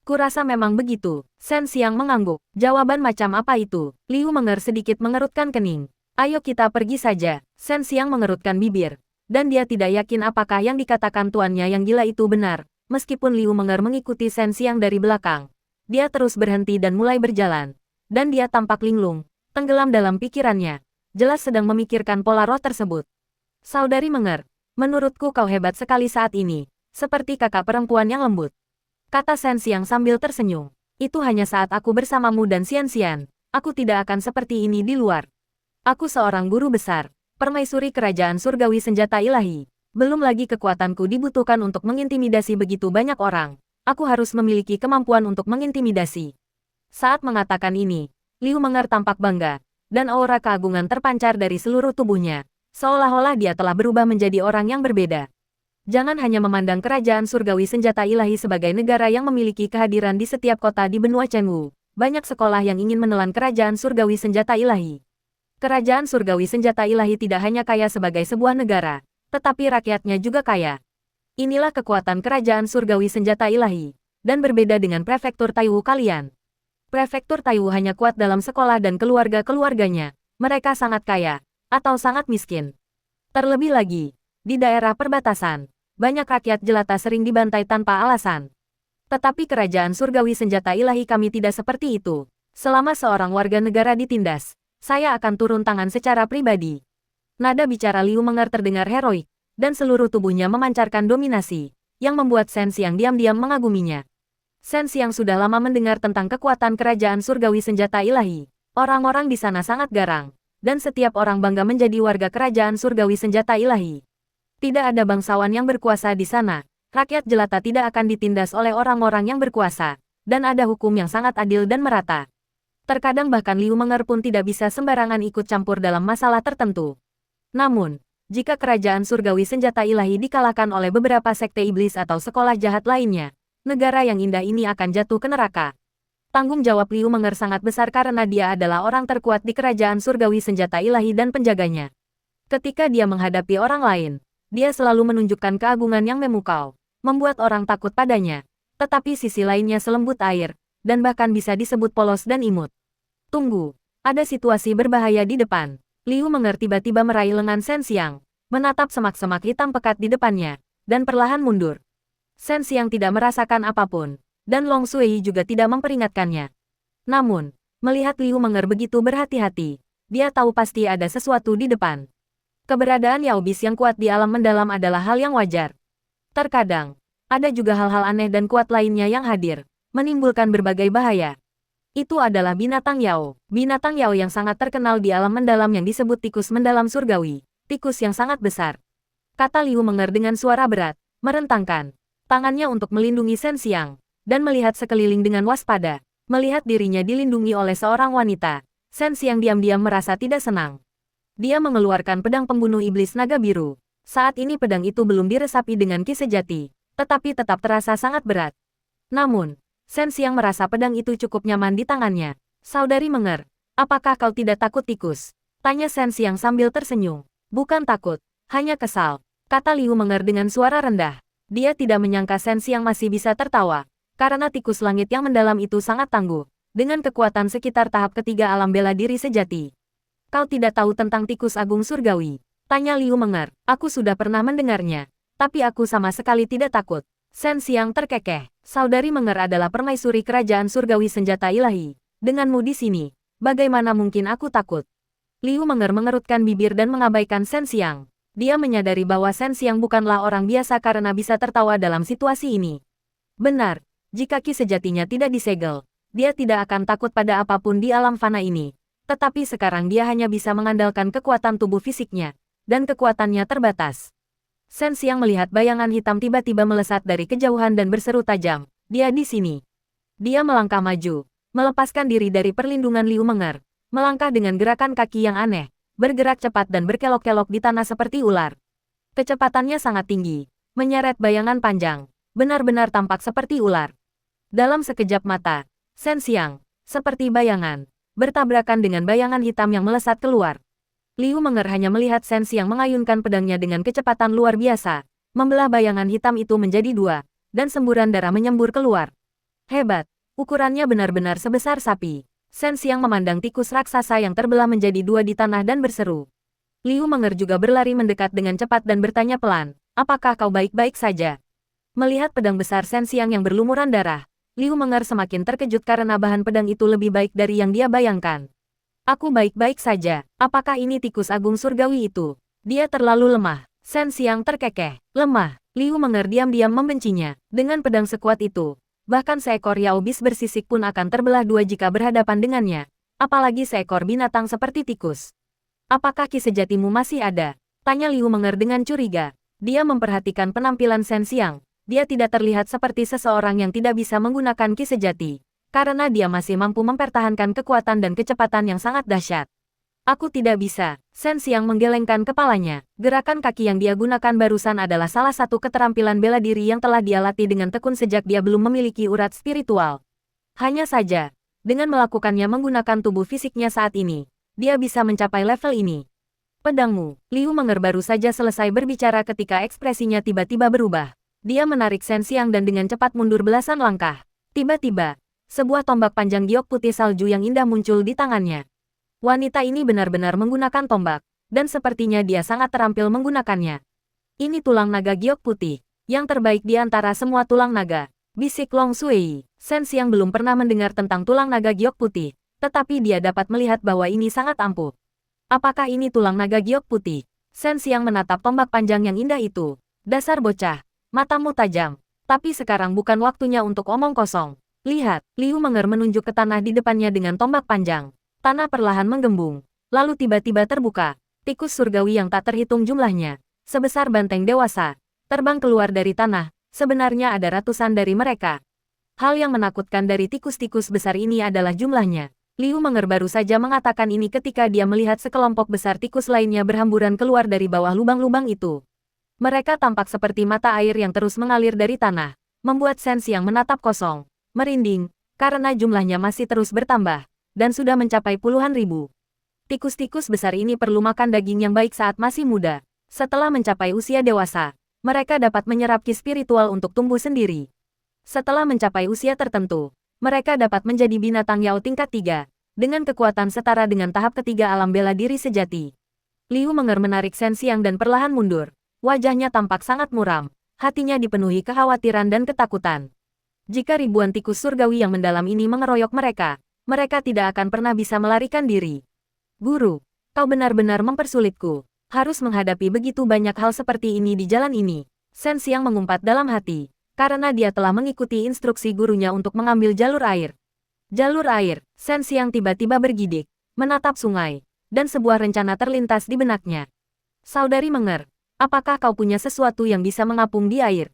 Kurasa memang begitu. Shen Xiang mengangguk. Jawaban macam apa itu? Liu Menger sedikit mengerutkan kening. Ayo kita pergi saja. Shen Xiang mengerutkan bibir. Dan dia tidak yakin apakah yang dikatakan tuannya yang gila itu benar. Meskipun Liu Menger mengikuti Shen Xiang dari belakang, dia terus berhenti dan mulai berjalan. Dan dia tampak linglung, tenggelam dalam pikirannya. Jelas sedang memikirkan pola roh tersebut. Saudari Menger, menurutku kau hebat sekali saat ini, seperti kakak perempuan yang lembut. Kata Shen Xiang sambil tersenyum. Itu hanya saat aku bersamamu dan Xian. Aku tidak akan seperti ini di luar. Aku seorang guru besar, permaisuri kerajaan surgawi senjata ilahi. Belum lagi kekuatanku dibutuhkan untuk mengintimidasi begitu banyak orang. Aku harus memiliki kemampuan untuk mengintimidasi. Saat mengatakan ini, Liu Menger tampak bangga, dan aura keagungan terpancar dari seluruh tubuhnya. Seolah-olah dia telah berubah menjadi orang yang berbeda. Jangan hanya memandang kerajaan surgawi senjata ilahi sebagai negara yang memiliki kehadiran di setiap kota di benua Chenwu. Banyak sekolah yang ingin menelan kerajaan surgawi senjata ilahi. Kerajaan surgawi senjata ilahi tidak hanya kaya sebagai sebuah negara, tetapi rakyatnya juga kaya. Inilah kekuatan kerajaan surgawi senjata ilahi, dan berbeda dengan prefektur Taiwu kalian. Prefektur Taiwu hanya kuat dalam sekolah dan keluarga-keluarganya. Mereka sangat kaya, atau sangat miskin. Terlebih lagi, di daerah perbatasan, banyak rakyat jelata sering dibantai tanpa alasan. Tetapi kerajaan surgawi senjata ilahi kami tidak seperti itu. Selama seorang warga negara ditindas, saya akan turun tangan secara pribadi. Nada bicara Liu Menger terdengar heroik, dan seluruh tubuhnya memancarkan dominasi, yang membuat Shen Xiang diam-diam mengaguminya. Shen Xiang sudah lama mendengar tentang kekuatan kerajaan surgawi senjata ilahi. Orang-orang di sana sangat garang, dan setiap orang bangga menjadi warga kerajaan surgawi senjata ilahi. Tidak ada bangsawan yang berkuasa di sana. Rakyat jelata tidak akan ditindas oleh orang-orang yang berkuasa, dan ada hukum yang sangat adil dan merata. Terkadang bahkan Liu Menger pun tidak bisa sembarangan ikut campur dalam masalah tertentu. Namun, jika kerajaan surgawi senjata ilahi dikalahkan oleh beberapa sekte iblis atau sekolah jahat lainnya, negara yang indah ini akan jatuh ke neraka. Tanggung jawab Liu Menger sangat besar karena dia adalah orang terkuat di kerajaan surgawi senjata ilahi dan penjaganya. Ketika dia menghadapi orang lain, dia selalu menunjukkan keagungan yang memukau, membuat orang takut padanya. Tetapi sisi lainnya selembut air, dan bahkan bisa disebut polos dan imut. Tunggu, ada situasi berbahaya di depan. Liu Menger tiba-tiba meraih lengan Shen Xiang, menatap semak-semak hitam pekat di depannya, dan perlahan mundur. Shen Xiang tidak merasakan apapun. dan Long Sui juga tidak memperingatkannya. Namun, melihat Liu Menger begitu berhati-hati, dia tahu pasti ada sesuatu di depan. Keberadaan Yao Bis yang kuat di alam mendalam adalah hal yang wajar. Terkadang, ada juga hal-hal aneh dan kuat lainnya yang hadir, menimbulkan berbagai bahaya. Itu adalah binatang Yao. Binatang Yao yang sangat terkenal di alam mendalam yang disebut tikus mendalam surgawi. Tikus yang sangat besar. Kata Liu Menger dengan suara berat, merentangkan tangannya untuk melindungi Shen Xiang, dan melihat sekeliling dengan waspada. Melihat dirinya dilindungi oleh seorang wanita, Shen Xiang diam-diam merasa tidak senang. Dia mengeluarkan pedang pembunuh iblis naga biru. Saat ini pedang itu belum diresapi dengan ki sejati, tetapi tetap terasa sangat berat. Namun, Shen Xiang merasa pedang itu cukup nyaman di tangannya. Saudari Menger, apakah kau tidak takut tikus? Tanya Shen Xiang sambil tersenyum. Bukan takut, hanya kesal, kata Liu Menger dengan suara rendah. Dia tidak menyangka Shen Xiang masih bisa tertawa, karena tikus langit yang mendalam itu sangat tangguh, dengan kekuatan sekitar tahap ketiga alam bela diri sejati. Kau tidak tahu tentang tikus agung surgawi? Tanya Liu Menger. Aku sudah pernah mendengarnya, tapi aku sama sekali tidak takut. Shen Xiang terkekeh. Saudari Menger adalah permaisuri kerajaan surgawi senjata ilahi. Denganmu di sini, bagaimana mungkin aku takut? Liu Menger mengerutkan bibir dan mengabaikan Shen Xiang. Dia menyadari bahwa Shen Xiang bukanlah orang biasa karena bisa tertawa dalam situasi ini. Benar, jika ki sejatinya tidak disegel, dia tidak akan takut pada apapun di alam fana ini. Tetapi sekarang dia hanya bisa mengandalkan kekuatan tubuh fisiknya, dan kekuatannya terbatas. Shen Xiang melihat bayangan hitam tiba-tiba melesat dari kejauhan dan berseru tajam. Dia di sini. Dia melangkah maju, melepaskan diri dari perlindungan Liu Menger, melangkah dengan gerakan kaki yang aneh, bergerak cepat dan berkelok-kelok di tanah seperti ular. Kecepatannya sangat tinggi, menyeret bayangan panjang, benar-benar tampak seperti ular. Dalam sekejap mata, Shen Xiang, seperti bayangan, bertabrakan dengan bayangan hitam yang melesat keluar. Liu Menger hanya melihat Shen Xiang mengayunkan pedangnya dengan kecepatan luar biasa, membelah bayangan hitam itu menjadi dua, dan semburan darah menyembur keluar. Hebat, ukurannya benar-benar sebesar sapi. Shen Xiang memandang tikus raksasa yang terbelah menjadi dua di tanah dan berseru. Liu Menger juga berlari mendekat dengan cepat dan bertanya pelan, apakah kau baik-baik saja? Melihat pedang besar Shen Xiang yang berlumuran darah, Liu Menger semakin terkejut karena bahan pedang itu lebih baik dari yang dia bayangkan. Aku baik-baik saja, apakah ini tikus agung surgawi itu? Dia terlalu lemah. Shen Xiang terkekeh. Lemah. Liu Menger diam-diam membencinya. Dengan pedang sekuat itu, bahkan seekor Yao Bis bersisik pun akan terbelah dua jika berhadapan dengannya. Apalagi seekor binatang seperti tikus. Apakah ki sejatimu masih ada? Tanya Liu Menger dengan curiga. Dia memperhatikan penampilan Shen Xiang. Dia tidak terlihat seperti seseorang yang tidak bisa menggunakan ki sejati. Karena dia masih mampu mempertahankan kekuatan dan kecepatan yang sangat dahsyat. Aku tidak bisa. Shen Xiang menggelengkan kepalanya. Gerakan kaki yang dia gunakan barusan adalah salah satu keterampilan bela diri yang telah dia latih dengan tekun sejak dia belum memiliki urat spiritual. Hanya saja, dengan melakukannya menggunakan tubuh fisiknya saat ini, dia bisa mencapai level ini. Pedangmu. Liu Menger baru saja selesai berbicara ketika ekspresinya tiba-tiba berubah. Dia menarik Shen Xiang dan dengan cepat mundur belasan langkah. Tiba-tiba, sebuah tombak panjang giok putih salju yang indah muncul di tangannya. Wanita ini benar-benar menggunakan tombak, dan sepertinya dia sangat terampil menggunakannya. Ini tulang naga giok putih, yang terbaik di antara semua tulang naga, bisik Long Sui. Shen Xiang belum pernah mendengar tentang tulang naga giok putih, tetapi dia dapat melihat bahwa ini sangat ampuh. Apakah ini tulang naga giok putih? Shen Xiang menatap tombak panjang yang indah itu. Dasar bocah, matamu tajam, tapi sekarang bukan waktunya untuk omong kosong. Lihat, Liu Menger menunjuk ke tanah di depannya dengan tombak panjang. Tanah perlahan menggembung, lalu tiba-tiba terbuka. Tikus surgawi yang tak terhitung jumlahnya, sebesar banteng dewasa, terbang keluar dari tanah. Sebenarnya ada ratusan dari mereka. Hal yang menakutkan dari tikus-tikus besar ini adalah jumlahnya. Liu Menger baru saja mengatakan ini ketika dia melihat sekelompok besar tikus lainnya berhamburan keluar dari bawah lubang-lubang itu. Mereka tampak seperti mata air yang terus mengalir dari tanah, membuat Shen Xiang menatap kosong. Merinding, karena jumlahnya masih terus bertambah, dan sudah mencapai puluhan ribu. Tikus-tikus besar ini perlu makan daging yang baik saat masih muda. Setelah mencapai usia dewasa, mereka dapat menyerap ki spiritual untuk tumbuh sendiri. Setelah mencapai usia tertentu, mereka dapat menjadi binatang Yao tingkat 3, dengan kekuatan setara dengan tahap ketiga alam bela diri sejati. Liu Menger menarik Shen Xiang dan perlahan mundur. Wajahnya tampak sangat muram, hatinya dipenuhi kekhawatiran dan ketakutan. Jika ribuan tikus surgawi yang mendalam ini mengeroyok mereka, mereka tidak akan pernah bisa melarikan diri. Guru, kau benar-benar mempersulitku. Harus menghadapi begitu banyak hal seperti ini di jalan ini. Shen Xiang mengumpat dalam hati, karena dia telah mengikuti instruksi gurunya untuk mengambil jalur air. Jalur air, Shen Xiang tiba-tiba bergidik, menatap sungai, dan sebuah rencana terlintas di benaknya. Saudari Menger, apakah kau punya sesuatu yang bisa mengapung di air?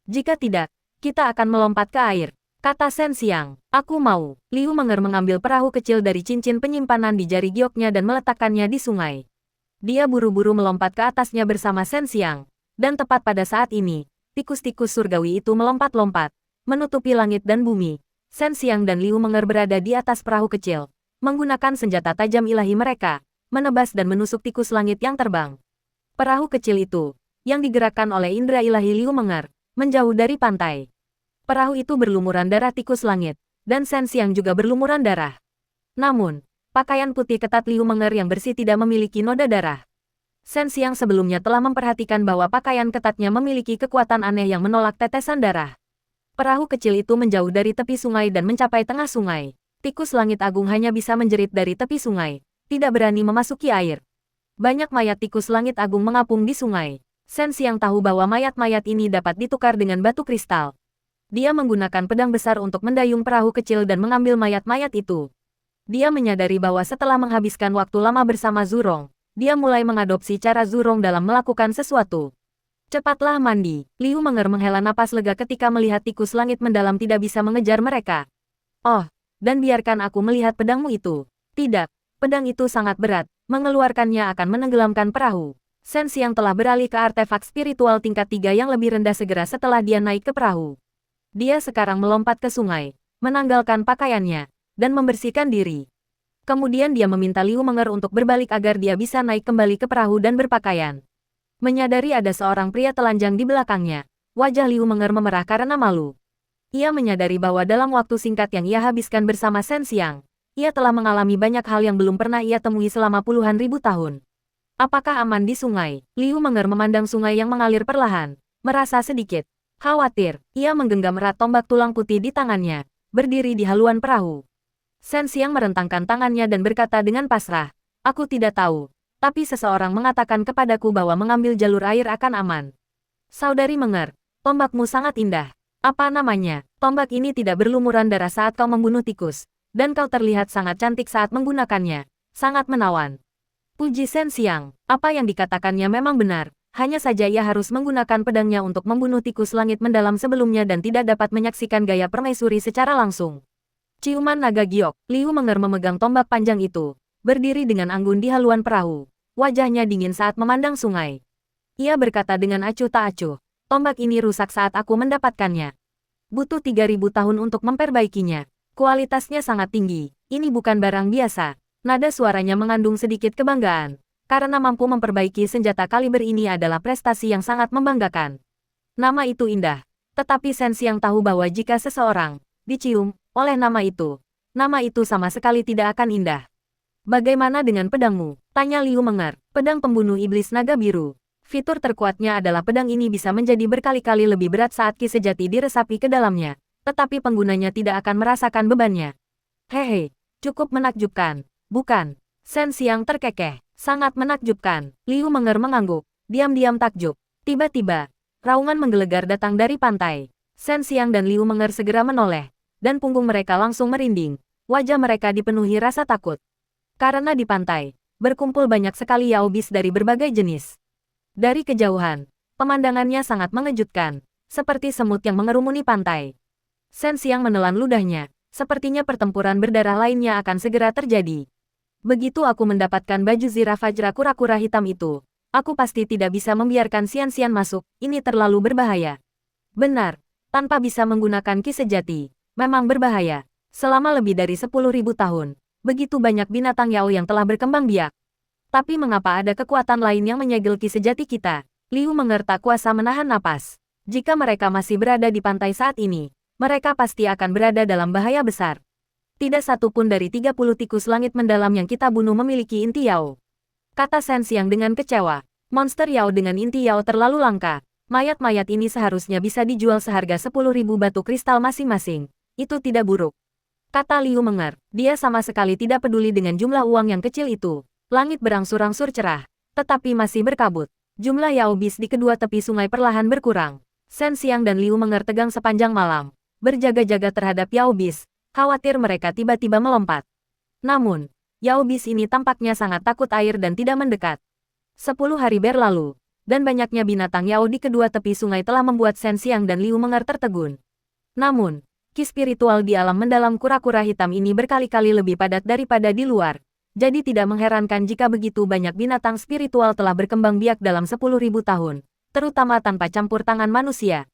Jika tidak, kita akan melompat ke air, kata Shen Xiang. Aku mau. Liu Menger mengambil perahu kecil dari cincin penyimpanan di jari gioknya dan meletakkannya di sungai. Dia buru-buru melompat ke atasnya bersama Shen Xiang, dan tepat pada saat ini, tikus-tikus surgawi itu melompat-lompat, menutupi langit dan bumi. Shen Xiang dan Liu Menger berada di atas perahu kecil, menggunakan senjata tajam ilahi mereka, menebas dan menusuk tikus langit yang terbang. Perahu kecil itu, yang digerakkan oleh indera ilahi Liu Menger, menjauh dari pantai. Perahu itu berlumuran darah tikus langit, dan Shen Xiang juga berlumuran darah. Namun, pakaian putih ketat Liu Menger yang bersih tidak memiliki noda darah. Shen Xiang sebelumnya telah memperhatikan bahwa pakaian ketatnya memiliki kekuatan aneh yang menolak tetesan darah. Perahu kecil itu menjauh dari tepi sungai dan mencapai tengah sungai. Tikus langit agung hanya bisa menjerit dari tepi sungai, tidak berani memasuki air. Banyak mayat tikus langit agung mengapung di sungai. Shen Xiang tahu bahwa mayat-mayat ini dapat ditukar dengan batu kristal. Dia menggunakan pedang besar untuk mendayung perahu kecil dan mengambil mayat-mayat itu. Dia menyadari bahwa setelah menghabiskan waktu lama bersama Zurong, dia mulai mengadopsi cara Zurong dalam melakukan sesuatu. Cepatlah mandi. Liu Menger menghela napas lega ketika melihat tikus langit mendalam tidak bisa mengejar mereka. Oh, dan biarkan aku melihat pedangmu itu. Tidak, pedang itu sangat berat, mengeluarkannya akan menenggelamkan perahu. Shen Xiang telah beralih ke artefak spiritual tingkat 3 yang lebih rendah segera setelah dia naik ke perahu. Dia sekarang melompat ke sungai, menanggalkan pakaiannya, dan membersihkan diri. Kemudian dia meminta Liu Menger untuk berbalik agar dia bisa naik kembali ke perahu dan berpakaian. Menyadari ada seorang pria telanjang di belakangnya, wajah Liu Menger memerah karena malu. Ia menyadari bahwa dalam waktu singkat yang ia habiskan bersama Shen Xiang, ia telah mengalami banyak hal yang belum pernah ia temui selama puluhan ribu tahun. Apakah aman di sungai? Liu Menger memandang sungai yang mengalir perlahan, merasa sedikit khawatir. Ia menggenggam erat tombak tulang putih di tangannya, berdiri di haluan perahu. Shen Xiang merentangkan tangannya dan berkata dengan pasrah, "Aku tidak tahu, tapi seseorang mengatakan kepadaku bahwa mengambil jalur air akan aman." Saudari Menger, tombakmu sangat indah. Apa namanya? Tombak ini tidak berlumuran darah saat kau membunuh tikus, dan kau terlihat sangat cantik saat menggunakannya. Sangat menawan. Puji Shen Xiang, apa yang dikatakannya memang benar. Hanya saja ia harus menggunakan pedangnya untuk membunuh tikus langit mendalam sebelumnya dan tidak dapat menyaksikan gaya permaisuri secara langsung. Ciuman naga giok, Liu Menger memegang tombak panjang itu, berdiri dengan anggun di haluan perahu. Wajahnya dingin saat memandang sungai. Ia berkata dengan acuh tak acuh, tombak ini rusak saat aku mendapatkannya. Butuh 3000 tahun untuk memperbaikinya. Kualitasnya sangat tinggi, ini bukan barang biasa. Nada suaranya mengandung sedikit kebanggaan. Karena mampu memperbaiki senjata kaliber ini adalah prestasi yang sangat membanggakan. Nama itu indah, tetapi Shen Xiang tahu bahwa jika seseorang dicium oleh nama itu sama sekali tidak akan indah. Bagaimana dengan pedangmu? Tanya Liu Menger. Pedang pembunuh iblis naga biru. Fitur terkuatnya adalah pedang ini bisa menjadi berkali-kali lebih berat saat ki sejati diresapi ke dalamnya, tetapi penggunanya tidak akan merasakan bebannya. Hehe, cukup menakjubkan, bukan? Shen Xiang terkekeh. Sangat menakjubkan. Liu Menger mengangguk, diam-diam takjub. Tiba-tiba, raungan menggelegar datang dari pantai. Shen Xiang dan Liu Menger segera menoleh, dan punggung mereka langsung merinding. Wajah mereka dipenuhi rasa takut. Karena di pantai, berkumpul banyak sekali yaobis dari berbagai jenis. Dari kejauhan, pemandangannya sangat mengejutkan, seperti semut yang mengerumuni pantai. Shen Xiang menelan ludahnya, sepertinya pertempuran berdarah lainnya akan segera terjadi. Begitu aku mendapatkan baju zirah Fajra kura-kura hitam itu, aku pasti tidak bisa membiarkan Xian-Xian masuk, ini terlalu berbahaya. Benar, tanpa bisa menggunakan ki sejati, memang berbahaya. Selama lebih dari 10.000 tahun, begitu banyak binatang Yao yang telah berkembang biak. Tapi mengapa ada kekuatan lain yang menyegel ki sejati kita? Liu Menger tak kuasa menahan napas. Jika mereka masih berada di pantai saat ini, mereka pasti akan berada dalam bahaya besar. Tidak satu pun dari 30 tikus langit mendalam yang kita bunuh memiliki inti Yao. Kata Shen Xiang dengan kecewa. Monster Yao dengan inti Yao terlalu langka. Mayat-mayat ini seharusnya bisa dijual seharga 10.000 batu kristal masing-masing. Itu tidak buruk. Kata Liu Menger. Dia sama sekali tidak peduli dengan jumlah uang yang kecil itu. Langit berangsur-angsur cerah, tetapi masih berkabut. Jumlah yaobis di kedua tepi sungai perlahan berkurang. Shen Xiang dan Liu Menger tegang sepanjang malam, berjaga-jaga terhadap yaobis, khawatir mereka tiba-tiba melompat. Namun, yaobis ini tampaknya sangat takut air dan tidak mendekat. 10 hari berlalu, dan banyaknya binatang Yao di kedua tepi sungai telah membuat Shen Xiang dan Liu Menger tertegun. Namun, ki spiritual di alam mendalam kura-kura hitam ini berkali-kali lebih padat daripada di luar. Jadi tidak mengherankan jika begitu banyak binatang spiritual telah berkembang biak dalam 10.000 tahun, terutama tanpa campur tangan manusia.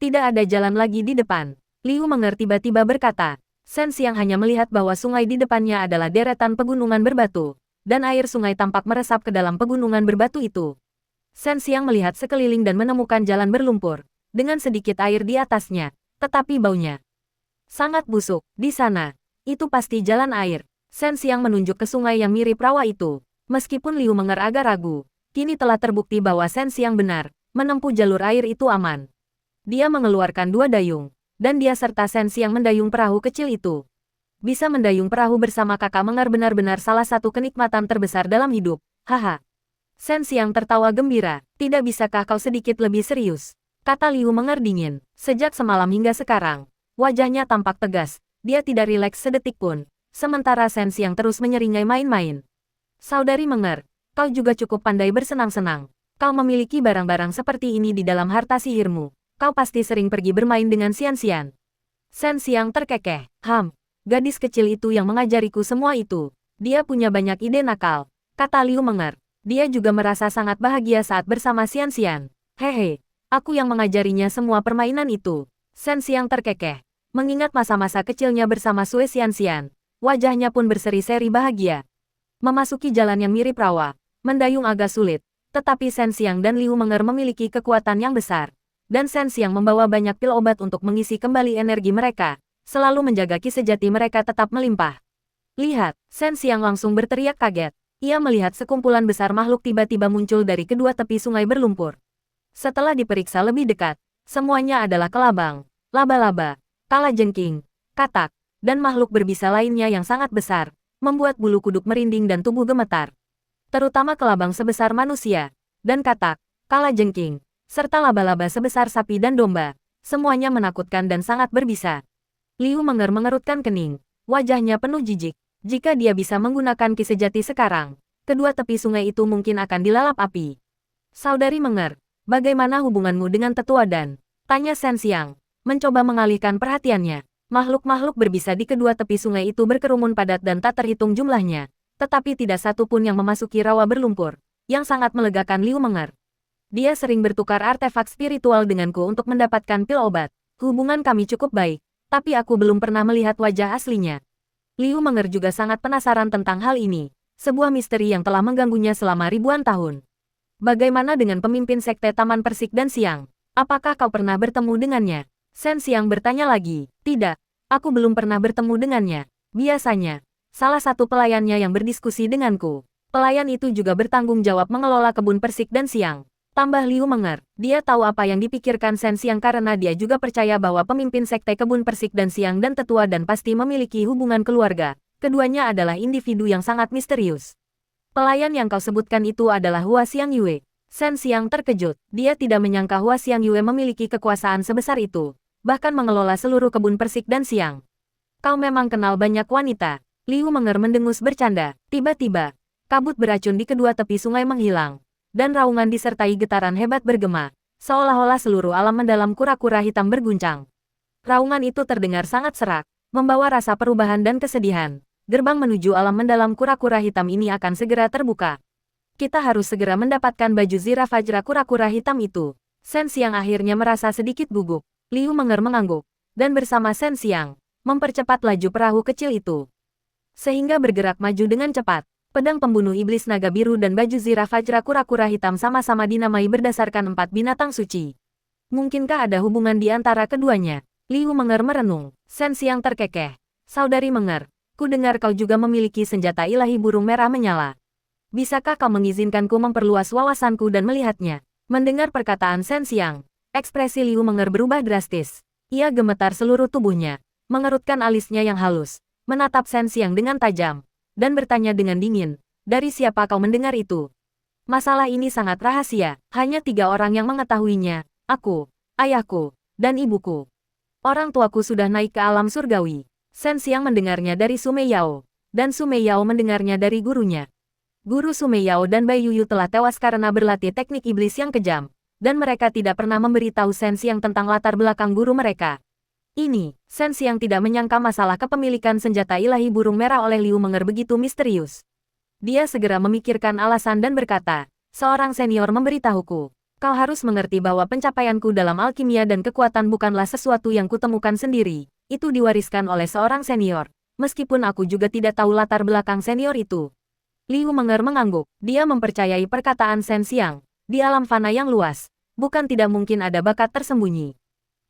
Tidak ada jalan lagi di depan. Liu Menger tiba-tiba berkata. Shen Xiang hanya melihat bahwa sungai di depannya adalah deretan pegunungan berbatu, dan air sungai tampak meresap ke dalam pegunungan berbatu itu. Shen Xiang melihat sekeliling dan menemukan jalan berlumpur, dengan sedikit air di atasnya, tetapi baunya sangat busuk. Di sana, itu pasti jalan air. Shen Xiang menunjuk ke sungai yang mirip rawa itu. Meskipun Liu Menger agak ragu, kini telah terbukti bahwa Shen Xiang benar, menempuh jalur air itu aman. Dia mengeluarkan 2 dayung, dan dia serta Shen Xiang mendayung perahu kecil itu. Bisa mendayung perahu bersama kakak Menger benar-benar salah satu kenikmatan terbesar dalam hidup. Haha. Shen Xiang tertawa gembira. Tidak bisakah kau sedikit lebih serius? Kata Liu Menger dingin. Sejak semalam hingga sekarang, wajahnya tampak tegas. Dia tidak rileks sedetik pun. Sementara Shen Xiang terus menyeringai main-main. Saudari Menger, kau juga cukup pandai bersenang-senang. Kau memiliki barang-barang seperti ini di dalam harta sihirmu. Kau pasti sering pergi bermain dengan Xian-Xian. Shen Xiang terkekeh. Gadis kecil itu yang mengajariku semua itu. Dia punya banyak ide nakal. Kata Liu Menger. Dia juga merasa sangat bahagia saat bersama Xian-Xian. Hehe, aku yang mengajarinya semua permainan itu. Shen Xiang terkekeh. Mengingat masa-masa kecilnya bersama Sue Xian-Xian, wajahnya pun berseri-seri bahagia. Memasuki jalan yang mirip rawa, mendayung agak sulit, tetapi Shen Xiang dan Liu Menger memiliki kekuatan yang besar. Dan Shen Xiang membawa banyak pil obat untuk mengisi kembali energi mereka, selalu menjaga ki sejati mereka tetap melimpah. Lihat, Shen Xiang langsung berteriak kaget. Ia melihat sekumpulan besar makhluk tiba-tiba muncul dari kedua tepi sungai berlumpur. Setelah diperiksa lebih dekat, semuanya adalah kelabang, laba-laba, kalajengking, katak, dan makhluk berbisa lainnya yang sangat besar, membuat bulu kuduk merinding dan tubuh gemetar. Terutama kelabang sebesar manusia, dan katak, kalajengking, serta laba-laba sebesar sapi dan domba, semuanya menakutkan dan sangat berbisa. Liu Menger mengerutkan kening, wajahnya penuh jijik. Jika dia bisa menggunakan ki sejati sekarang, kedua tepi sungai itu mungkin akan dilalap api. Saudari Menger, bagaimana hubunganmu dengan tetua Dan? Tanya Shen Xiang, mencoba mengalihkan perhatiannya. Makhluk-makhluk berbisa di kedua tepi sungai itu berkerumun padat dan tak terhitung jumlahnya, tetapi tidak satu pun yang memasuki rawa berlumpur, yang sangat melegakan Liu Menger. Dia sering bertukar artefak spiritual denganku untuk mendapatkan pil obat. Hubungan kami cukup baik, tapi aku belum pernah melihat wajah aslinya. Liu Menger juga sangat penasaran tentang hal ini, sebuah misteri yang telah mengganggunya selama ribuan tahun. Bagaimana dengan pemimpin sekte Taman Persik dan Siang? Apakah kau pernah bertemu dengannya? Shen Xiang bertanya lagi. Tidak, aku belum pernah bertemu dengannya. Biasanya, salah satu pelayannya yang berdiskusi denganku. Pelayan itu juga bertanggung jawab mengelola kebun Persik dan Siang. Tambah Liu Menger, dia tahu apa yang dipikirkan Shen Xiang karena dia juga percaya bahwa pemimpin sekte kebun Persik dan Siang dan tetua Dan pasti memiliki hubungan keluarga. Keduanya adalah individu yang sangat misterius. Pelayan yang kau sebutkan itu adalah Hua Xiang Yue. Shen Xiang terkejut, dia tidak menyangka Hua Xiang Yue memiliki kekuasaan sebesar itu, bahkan mengelola seluruh kebun Persik dan Siang. Kau memang kenal banyak wanita. Liu Menger mendengus bercanda. Tiba-tiba, kabut beracun di kedua tepi sungai menghilang. Dan raungan disertai getaran hebat bergema, seolah-olah seluruh alam mendalam kura-kura hitam berguncang. Raungan itu terdengar sangat serak, membawa rasa perubahan dan kesedihan. Gerbang menuju alam mendalam kura-kura hitam ini akan segera terbuka. Kita harus segera mendapatkan baju Zira Fajra kura-kura hitam itu. Shen Xiang akhirnya merasa sedikit gugup. Liu Menger mengangguk, dan bersama Shen Xiang, mempercepat laju perahu kecil itu. Sehingga bergerak maju dengan cepat. Pedang pembunuh iblis naga biru dan baju Zira Fajra kura-kura hitam sama-sama dinamai berdasarkan 4 binatang suci. Mungkinkah ada hubungan di antara keduanya? Liu Menger merenung. Shen Xiang terkekeh. Saudari Menger, ku dengar kau juga memiliki senjata ilahi burung merah menyala. Bisakah kau mengizinkanku memperluas wawasanku dan melihatnya? Mendengar perkataan Shen Xiang, ekspresi Liu Menger berubah drastis. Ia gemetar seluruh tubuhnya, mengerutkan alisnya yang halus, menatap Shen Xiang dengan tajam, dan bertanya dengan dingin, "Dari siapa kau mendengar itu?" Masalah ini sangat rahasia, hanya 3 orang yang mengetahuinya, aku, ayahku, dan ibuku. Orang tuaku sudah naik ke alam surgawi. Shen Xiang mendengarnya dari Sumei Yao, dan Sumei Yao mendengarnya dari gurunya. Guru Sumei Yao dan Bai Yuyu telah tewas karena berlatih teknik iblis yang kejam, dan mereka tidak pernah memberitahu Shen Xiang tentang latar belakang guru mereka. Ini, Shen Xiang tidak menyangka masalah kepemilikan senjata ilahi burung merah oleh Liu Menger begitu misterius. Dia segera memikirkan alasan dan berkata, "Seorang senior memberitahuku. Kau harus mengerti bahwa pencapaianku dalam alkimia dan kekuatan bukanlah sesuatu yang kutemukan sendiri. Itu diwariskan oleh seorang senior. Meskipun aku juga tidak tahu latar belakang senior itu." Liu Menger mengangguk. Dia mempercayai perkataan Shen Xiang. Di alam fana yang luas, bukan tidak mungkin ada bakat tersembunyi.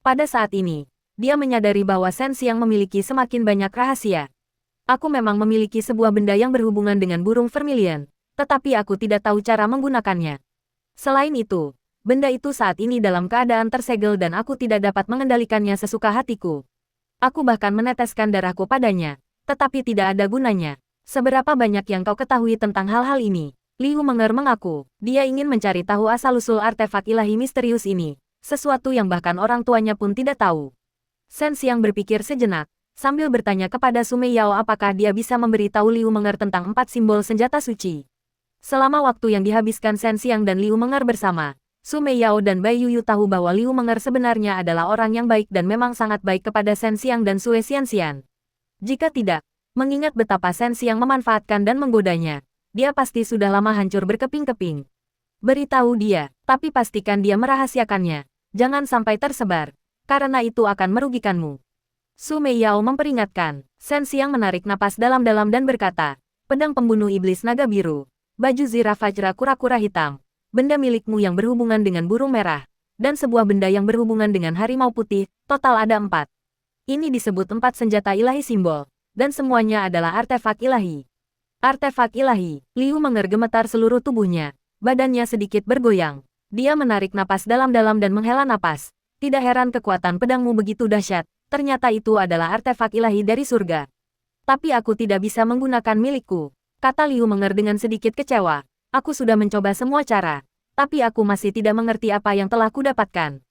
Pada saat ini, dia menyadari bahwa Shen Xiang memiliki semakin banyak rahasia. Aku memang memiliki sebuah benda yang berhubungan dengan burung vermilion, tetapi aku tidak tahu cara menggunakannya. Selain itu, benda itu saat ini dalam keadaan tersegel dan aku tidak dapat mengendalikannya sesuka hatiku. Aku bahkan meneteskan darahku padanya, tetapi tidak ada gunanya. Seberapa banyak yang kau ketahui tentang hal-hal ini? Liu Menger mengaku, dia ingin mencari tahu asal-usul artefak ilahi misterius ini, sesuatu yang bahkan orang tuanya pun tidak tahu. Shen Xiang berpikir sejenak, sambil bertanya kepada Sumei Yao apakah dia bisa memberitahu Liu Menger tentang 4 simbol senjata suci. Selama waktu yang dihabiskan Shen Xiang dan Liu Menger bersama, Sumei Yao dan Bai Yuyu tahu bahwa Liu Menger sebenarnya adalah orang yang baik dan memang sangat baik kepada Shen Xiang dan Sue Xianxian. Jika tidak, mengingat betapa Shen Xiang memanfaatkan dan menggodanya, dia pasti sudah lama hancur berkeping-keping. Beritahu dia, tapi pastikan dia merahasiakannya. Jangan sampai tersebar, karena itu akan merugikanmu. Sumei Yao memperingatkan. Shen Xiang menarik napas dalam-dalam dan berkata, "Pedang pembunuh iblis naga biru, baju ziraf fajra kura-kura hitam, benda milikmu yang berhubungan dengan burung merah, dan sebuah benda yang berhubungan dengan harimau putih, total ada 4. Ini disebut 4 senjata ilahi simbol. Dan semuanya adalah artefak ilahi." Artefak ilahi. Liu Menger gemetar seluruh tubuhnya. Badannya sedikit bergoyang. Dia menarik napas dalam-dalam dan menghela napas. Tidak heran kekuatan pedangmu begitu dahsyat. Ternyata itu adalah artefak ilahi dari surga. Tapi aku tidak bisa menggunakan milikku, kata Liu Menger dengan sedikit kecewa. Aku sudah mencoba semua cara, tapi aku masih tidak mengerti apa yang telah kudapatkan.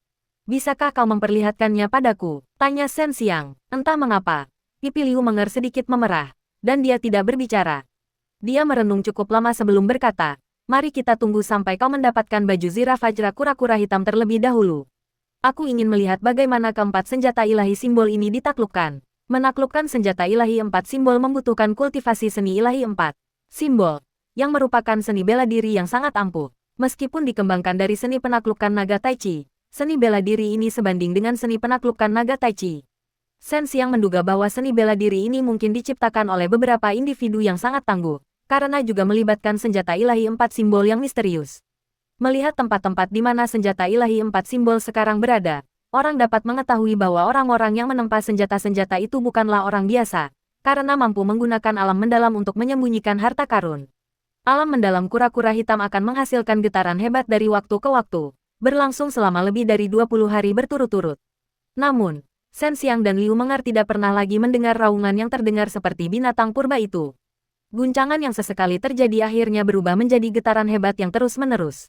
Bisakah kau memperlihatkannya padaku? Tanya Shen Xiang. Entah mengapa, pipi Liu Menger sedikit memerah, dan dia tidak berbicara. Dia merenung cukup lama sebelum berkata, "Mari kita tunggu sampai kau mendapatkan baju ziraf fajra kura-kura hitam terlebih dahulu. Aku ingin melihat bagaimana keempat senjata ilahi simbol ini ditaklukkan." Menaklukkan senjata ilahi 4 simbol membutuhkan kultivasi seni ilahi 4 simbol, yang merupakan seni bela diri yang sangat ampuh. Meskipun dikembangkan dari seni penaklukan naga Tai Chi, seni bela diri ini sebanding dengan seni penaklukan naga Tai Chi. Shen Xiang menduga bahwa seni bela diri ini mungkin diciptakan oleh beberapa individu yang sangat tangguh, karena juga melibatkan senjata ilahi 4 simbol yang misterius. Melihat tempat-tempat di mana senjata ilahi 4 simbol sekarang berada, orang dapat mengetahui bahwa orang-orang yang menempa senjata-senjata itu bukanlah orang biasa, karena mampu menggunakan alam mendalam untuk menyembunyikan harta karun. Alam mendalam kura-kura hitam akan menghasilkan getaran hebat dari waktu ke waktu, berlangsung selama lebih dari 20 hari berturut-turut. Namun, Shen Xiang dan Liu Menger tidak pernah lagi mendengar raungan yang terdengar seperti binatang purba itu. Guncangan yang sesekali terjadi akhirnya berubah menjadi getaran hebat yang terus-menerus.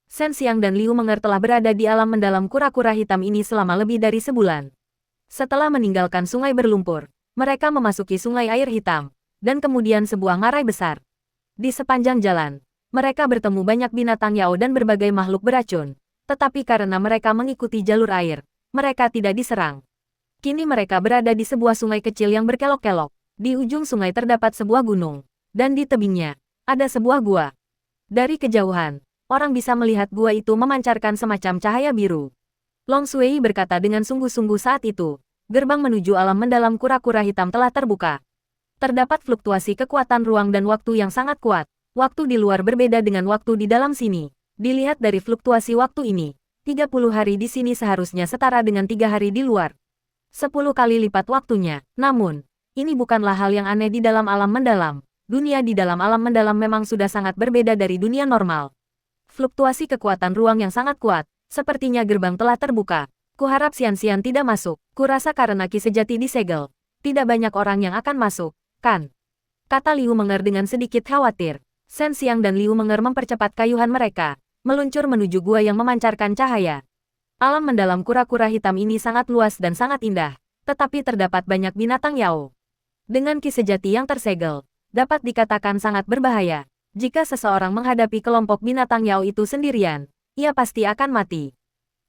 Shen Xiang dan Liu Menger telah berada di alam mendalam kura-kura hitam ini selama lebih dari sebulan. Setelah meninggalkan sungai berlumpur, mereka memasuki sungai air hitam, dan kemudian sebuah ngarai besar. Di sepanjang jalan, mereka bertemu banyak binatang yao dan berbagai makhluk beracun, tetapi karena mereka mengikuti jalur air, mereka tidak diserang. Kini mereka berada di sebuah sungai kecil yang berkelok-kelok. Di ujung sungai terdapat sebuah gunung, dan di tebingnya ada sebuah gua. Dari kejauhan, orang bisa melihat gua itu memancarkan semacam cahaya biru. Long Sui berkata dengan sungguh-sungguh saat itu, gerbang menuju alam mendalam kura-kura hitam telah terbuka. Terdapat fluktuasi kekuatan ruang dan waktu yang sangat kuat. Waktu di luar berbeda dengan waktu di dalam sini. Dilihat dari fluktuasi waktu ini, 30 hari di sini seharusnya setara dengan 3 hari di luar. 10 kali lipat waktunya. Namun, ini bukanlah hal yang aneh di dalam alam mendalam. Dunia di dalam alam mendalam memang sudah sangat berbeda dari dunia normal. Fluktuasi kekuatan ruang yang sangat kuat, sepertinya gerbang telah terbuka. Kuharap Xian-Xian tidak masuk. Kurasa karena Ki sejati disegel, tidak banyak orang yang akan masuk, kan? Kata Liu Menger dengan sedikit khawatir. Shen Xiang dan Liu Menger mempercepat kayuhan mereka, meluncur menuju gua yang memancarkan cahaya. Alam mendalam kura-kura hitam ini sangat luas dan sangat indah, tetapi terdapat banyak binatang Yao. Dengan Ki sejati yang tersegel, dapat dikatakan sangat berbahaya. Jika seseorang menghadapi kelompok binatang Yao itu sendirian, ia pasti akan mati.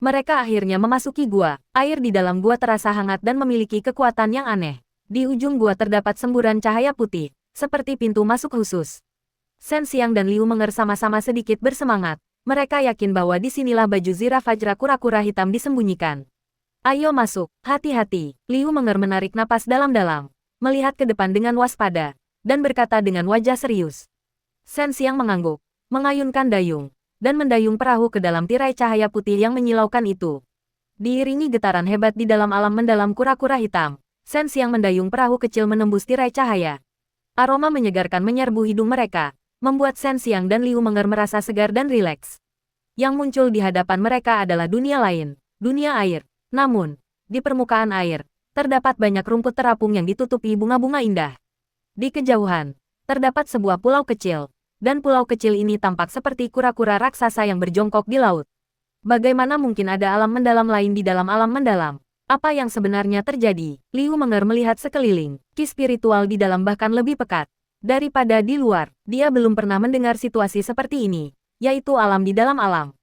Mereka akhirnya memasuki gua. Air di dalam gua terasa hangat dan memiliki kekuatan yang aneh. Di ujung gua terdapat semburan cahaya putih, seperti pintu masuk khusus. Shen Xiang dan Liu Menger sama-sama sedikit bersemangat. Mereka yakin bahwa disinilah baju Zira Fajra kura-kura hitam disembunyikan. Ayo masuk, hati-hati. Liu Menger menarik napas dalam-dalam, melihat ke depan dengan waspada, dan berkata dengan wajah serius. Shen Xiang mengangguk, mengayunkan dayung, dan mendayung perahu ke dalam tirai cahaya putih yang menyilaukan itu. Diiringi getaran hebat di dalam alam mendalam kura-kura hitam, Shen Xiang mendayung perahu kecil menembus tirai cahaya. Aroma menyegarkan menyerbu hidung mereka, membuat Shen Xiang dan Liu Menger merasa segar dan rileks. Yang muncul di hadapan mereka adalah dunia lain, dunia air. Namun, di permukaan air, terdapat banyak rumput terapung yang ditutupi bunga-bunga indah. Di kejauhan, terdapat sebuah pulau kecil, dan pulau kecil ini tampak seperti kura-kura raksasa yang berjongkok di laut. Bagaimana mungkin ada alam mendalam lain di dalam alam mendalam? Apa yang sebenarnya terjadi? Liu Menger melihat sekeliling, ki spiritual di dalam bahkan lebih pekat daripada di luar. Dia belum pernah mendengar situasi seperti ini, yaitu alam di dalam alam.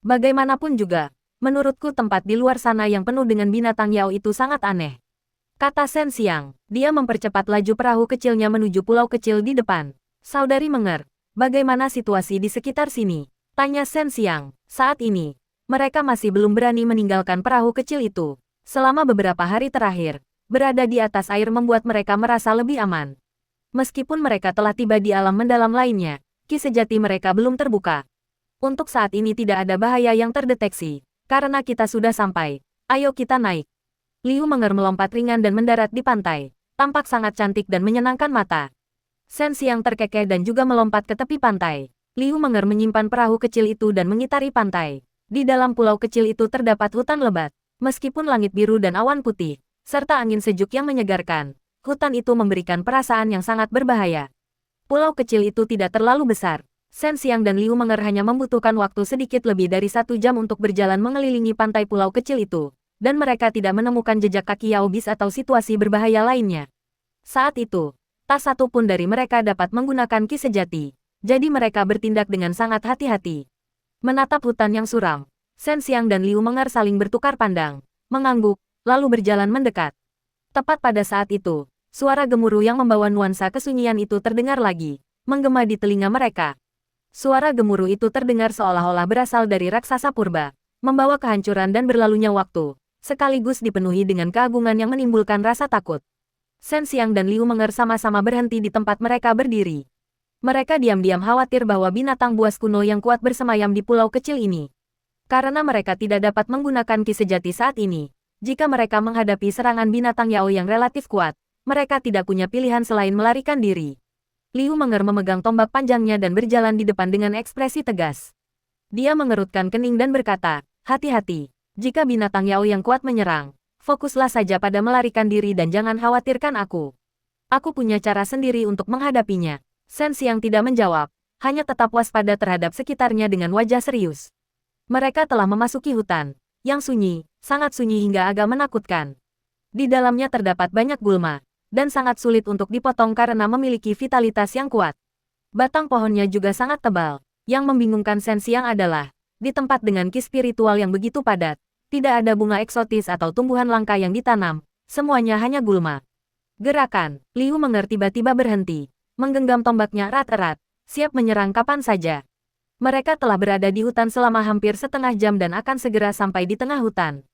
Bagaimanapun juga, menurutku tempat di luar sana yang penuh dengan binatang Yao itu sangat aneh. Kata Shen Xiang. Dia mempercepat laju perahu kecilnya menuju pulau kecil di depan. Saudari Menger, bagaimana situasi di sekitar sini? Tanya Shen Xiang. Saat ini, mereka masih belum berani meninggalkan perahu kecil itu. Selama beberapa hari terakhir, berada di atas air membuat mereka merasa lebih aman. Meskipun mereka telah tiba di alam mendalam lainnya, ki sejati mereka belum terbuka. Untuk saat ini tidak ada bahaya yang terdeteksi, karena kita sudah sampai. Ayo kita naik. Liu Menger melompat ringan dan mendarat di pantai. Tampak sangat cantik dan menyenangkan mata. Shen Xiang terkekeh dan juga melompat ke tepi pantai. Liu Menger menyimpan perahu kecil itu dan mengitari pantai. Di dalam pulau kecil itu terdapat hutan lebat. Meskipun langit biru dan awan putih, serta angin sejuk yang menyegarkan, hutan itu memberikan perasaan yang sangat berbahaya. Pulau kecil itu tidak terlalu besar. Shen Xiang dan Liu Menger hanya membutuhkan waktu sedikit lebih dari 1 jam untuk berjalan mengelilingi pantai pulau kecil itu, dan mereka tidak menemukan jejak kaki Yao Bis atau situasi berbahaya lainnya. Saat itu, tak satu pun dari mereka dapat menggunakan ki sejati, jadi mereka bertindak dengan sangat hati-hati. Menatap hutan yang suram, Shen Xiang dan Liu Menger saling bertukar pandang, mengangguk, lalu berjalan mendekat. Tepat pada saat itu, suara gemuruh yang membawa nuansa kesunyian itu terdengar lagi, menggema di telinga mereka. Suara gemuruh itu terdengar seolah-olah berasal dari raksasa purba, membawa kehancuran dan berlalunya waktu, sekaligus dipenuhi dengan keagungan yang menimbulkan rasa takut. Shen Xiang dan Liu Menger sama-sama berhenti di tempat mereka berdiri. Mereka diam-diam khawatir bahwa binatang buas kuno yang kuat bersemayam di pulau kecil ini. Karena mereka tidak dapat menggunakan ki sejati saat ini, jika mereka menghadapi serangan binatang Yao yang relatif kuat, mereka tidak punya pilihan selain melarikan diri. Liu Menger memegang tombak panjangnya dan berjalan di depan dengan ekspresi tegas. Dia mengerutkan kening dan berkata, hati-hati, jika binatang Yao yang kuat menyerang, fokuslah saja pada melarikan diri dan jangan khawatirkan aku. Aku punya cara sendiri untuk menghadapinya. Shen Xiang tidak menjawab, hanya tetap waspada terhadap sekitarnya dengan wajah serius. Mereka telah memasuki hutan, yang sunyi, sangat sunyi hingga agak menakutkan. Di dalamnya terdapat banyak gulma, dan sangat sulit untuk dipotong karena memiliki vitalitas yang kuat. Batang pohonnya juga sangat tebal. Yang membingungkan Shen Xiang adalah, di tempat dengan ki spiritual yang begitu padat, tidak ada bunga eksotis atau tumbuhan langka yang ditanam, semuanya hanya gulma. Gerakan, Liu Menger tiba-tiba berhenti, menggenggam tombaknya erat-erat, siap menyerang kapan saja. Mereka telah berada di hutan selama hampir setengah jam dan akan segera sampai di tengah hutan.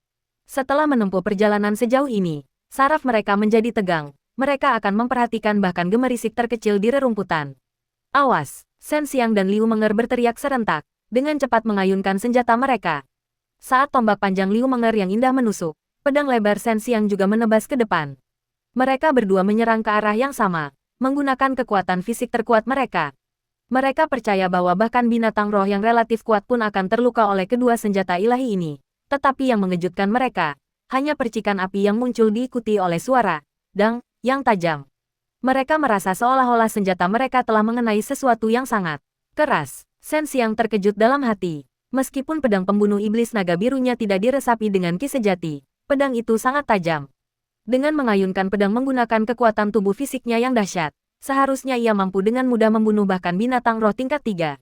Setelah menempuh perjalanan sejauh ini, saraf mereka menjadi tegang. Mereka akan memperhatikan bahkan gemerisik terkecil di rerumputan. Awas! Shen Xiang dan Liu Menger berteriak serentak, dengan cepat mengayunkan senjata mereka. Saat tombak panjang Liu Menger yang indah menusuk, pedang lebar Shen Xiang juga menebas ke depan. Mereka berdua menyerang ke arah yang sama, menggunakan kekuatan fisik terkuat mereka. Mereka percaya bahwa bahkan binatang roh yang relatif kuat pun akan terluka oleh kedua senjata ilahi ini. Tetapi yang mengejutkan mereka, hanya percikan api yang muncul diikuti oleh suara dang yang tajam. Mereka merasa seolah-olah senjata mereka telah mengenai sesuatu yang sangat keras. Shen Xiang terkejut dalam hati. Meskipun pedang pembunuh iblis naga birunya tidak diresapi dengan ki sejati, pedang itu sangat tajam. Dengan mengayunkan pedang menggunakan kekuatan tubuh fisiknya yang dahsyat, seharusnya ia mampu dengan mudah membunuh bahkan binatang roh tingkat 3.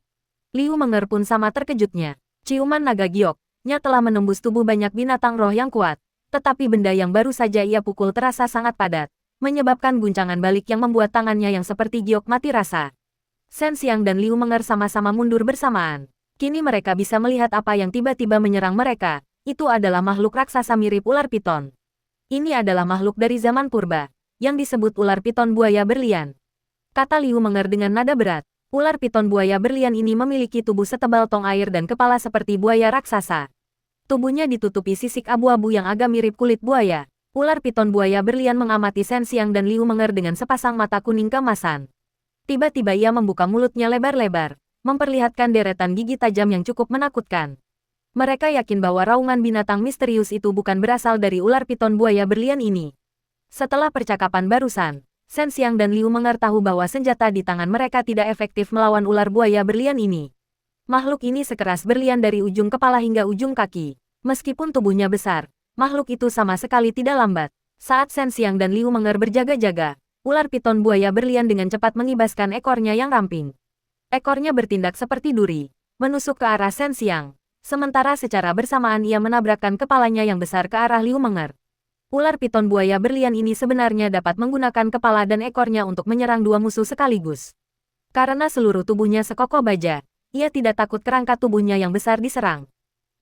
Liu Menger pun sama terkejutnya. Ciuman naga giok-nya telah menembus tubuh banyak binatang roh yang kuat. Tetapi benda yang baru saja ia pukul terasa sangat padat, menyebabkan guncangan balik yang membuat tangannya yang seperti giok mati rasa. Shen Xiang dan Liu Menger sama-sama mundur bersamaan. Kini mereka bisa melihat apa yang tiba-tiba menyerang mereka. Itu adalah makhluk raksasa mirip ular piton. Ini adalah makhluk dari zaman purba, yang disebut ular piton buaya berlian. Kata Liu Menger dengan nada berat. Ular piton buaya berlian ini memiliki tubuh setebal tong air dan kepala seperti buaya raksasa. Tubuhnya ditutupi sisik abu-abu yang agak mirip kulit buaya. Ular piton buaya berlian mengamati Shen Xiang dan Liu Menger dengan sepasang mata kuning keemasan. Tiba-tiba ia membuka mulutnya lebar-lebar, memperlihatkan deretan gigi tajam yang cukup menakutkan. Mereka yakin bahwa raungan binatang misterius itu bukan berasal dari ular piton buaya berlian ini. Setelah percakapan barusan, Shen Xiang dan Liu Menger tahu bahwa senjata di tangan mereka tidak efektif melawan ular buaya berlian ini. Makhluk ini sekeras berlian dari ujung kepala hingga ujung kaki. Meskipun tubuhnya besar, makhluk itu sama sekali tidak lambat. Saat Shen Xiang dan Liu Menger berjaga-jaga, ular piton buaya berlian dengan cepat mengibaskan ekornya yang ramping. Ekornya bertindak seperti duri, menusuk ke arah Shen Xiang. Sementara secara bersamaan ia menabrakkan kepalanya yang besar ke arah Liu Menger. Ular piton buaya berlian ini sebenarnya dapat menggunakan kepala dan ekornya untuk menyerang dua musuh sekaligus. Karena seluruh tubuhnya sekokoh baja, ia tidak takut kerangka tubuhnya yang besar diserang.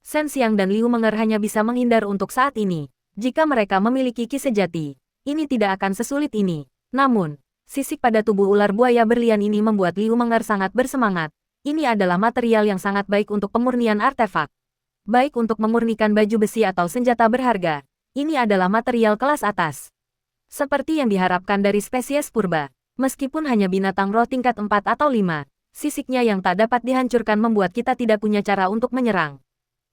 Shen Xiang dan Liu Menger hanya bisa menghindar untuk saat ini. Jika mereka memiliki ki sejati, ini tidak akan sesulit ini. Namun, sisik pada tubuh ular buaya berlian ini membuat Liu Menger sangat bersemangat. Ini adalah material yang sangat baik untuk pemurnian artefak. Baik untuk memurnikan baju besi atau senjata berharga. Ini adalah material kelas atas. Seperti yang diharapkan dari spesies purba, meskipun hanya binatang roh tingkat 4 atau 5. Sisiknya yang tak dapat dihancurkan membuat kita tidak punya cara untuk menyerang.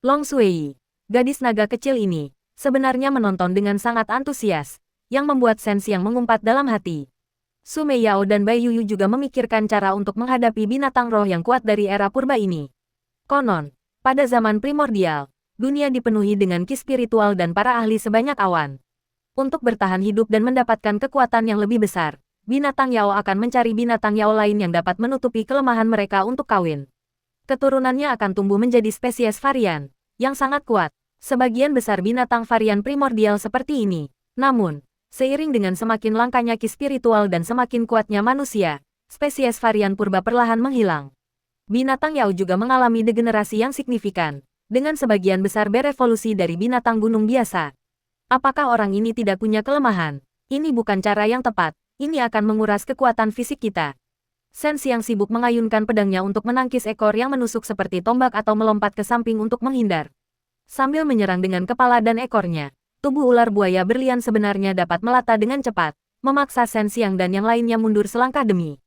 Long Sui, gadis naga kecil ini, sebenarnya menonton dengan sangat antusias, yang membuat Shen Xiang mengumpat dalam hati. Su Meiyao dan Bai Yuyu juga memikirkan cara untuk menghadapi binatang roh yang kuat dari era purba ini. Konon, pada zaman primordial, dunia dipenuhi dengan ki spiritual dan para ahli sebanyak awan. Untuk bertahan hidup dan mendapatkan kekuatan yang lebih besar, binatang Yao akan mencari binatang Yao lain yang dapat menutupi kelemahan mereka untuk kawin. Keturunannya akan tumbuh menjadi spesies varian, yang sangat kuat. Sebagian besar binatang varian primordial seperti ini. Namun, seiring dengan semakin langkanya ki spiritual dan semakin kuatnya manusia, spesies varian purba perlahan menghilang. Binatang Yao juga mengalami degenerasi yang signifikan, dengan sebagian besar berevolusi dari binatang gunung biasa. Apakah orang ini tidak punya kelemahan? Ini bukan cara yang tepat. Ini akan menguras kekuatan fisik kita. Shen Xiang sibuk mengayunkan pedangnya untuk menangkis ekor yang menusuk seperti tombak atau melompat ke samping untuk menghindar. Sambil menyerang dengan kepala dan ekornya, tubuh ular buaya berlian sebenarnya dapat melata dengan cepat, memaksa Shen Xiang dan yang lainnya mundur selangkah demi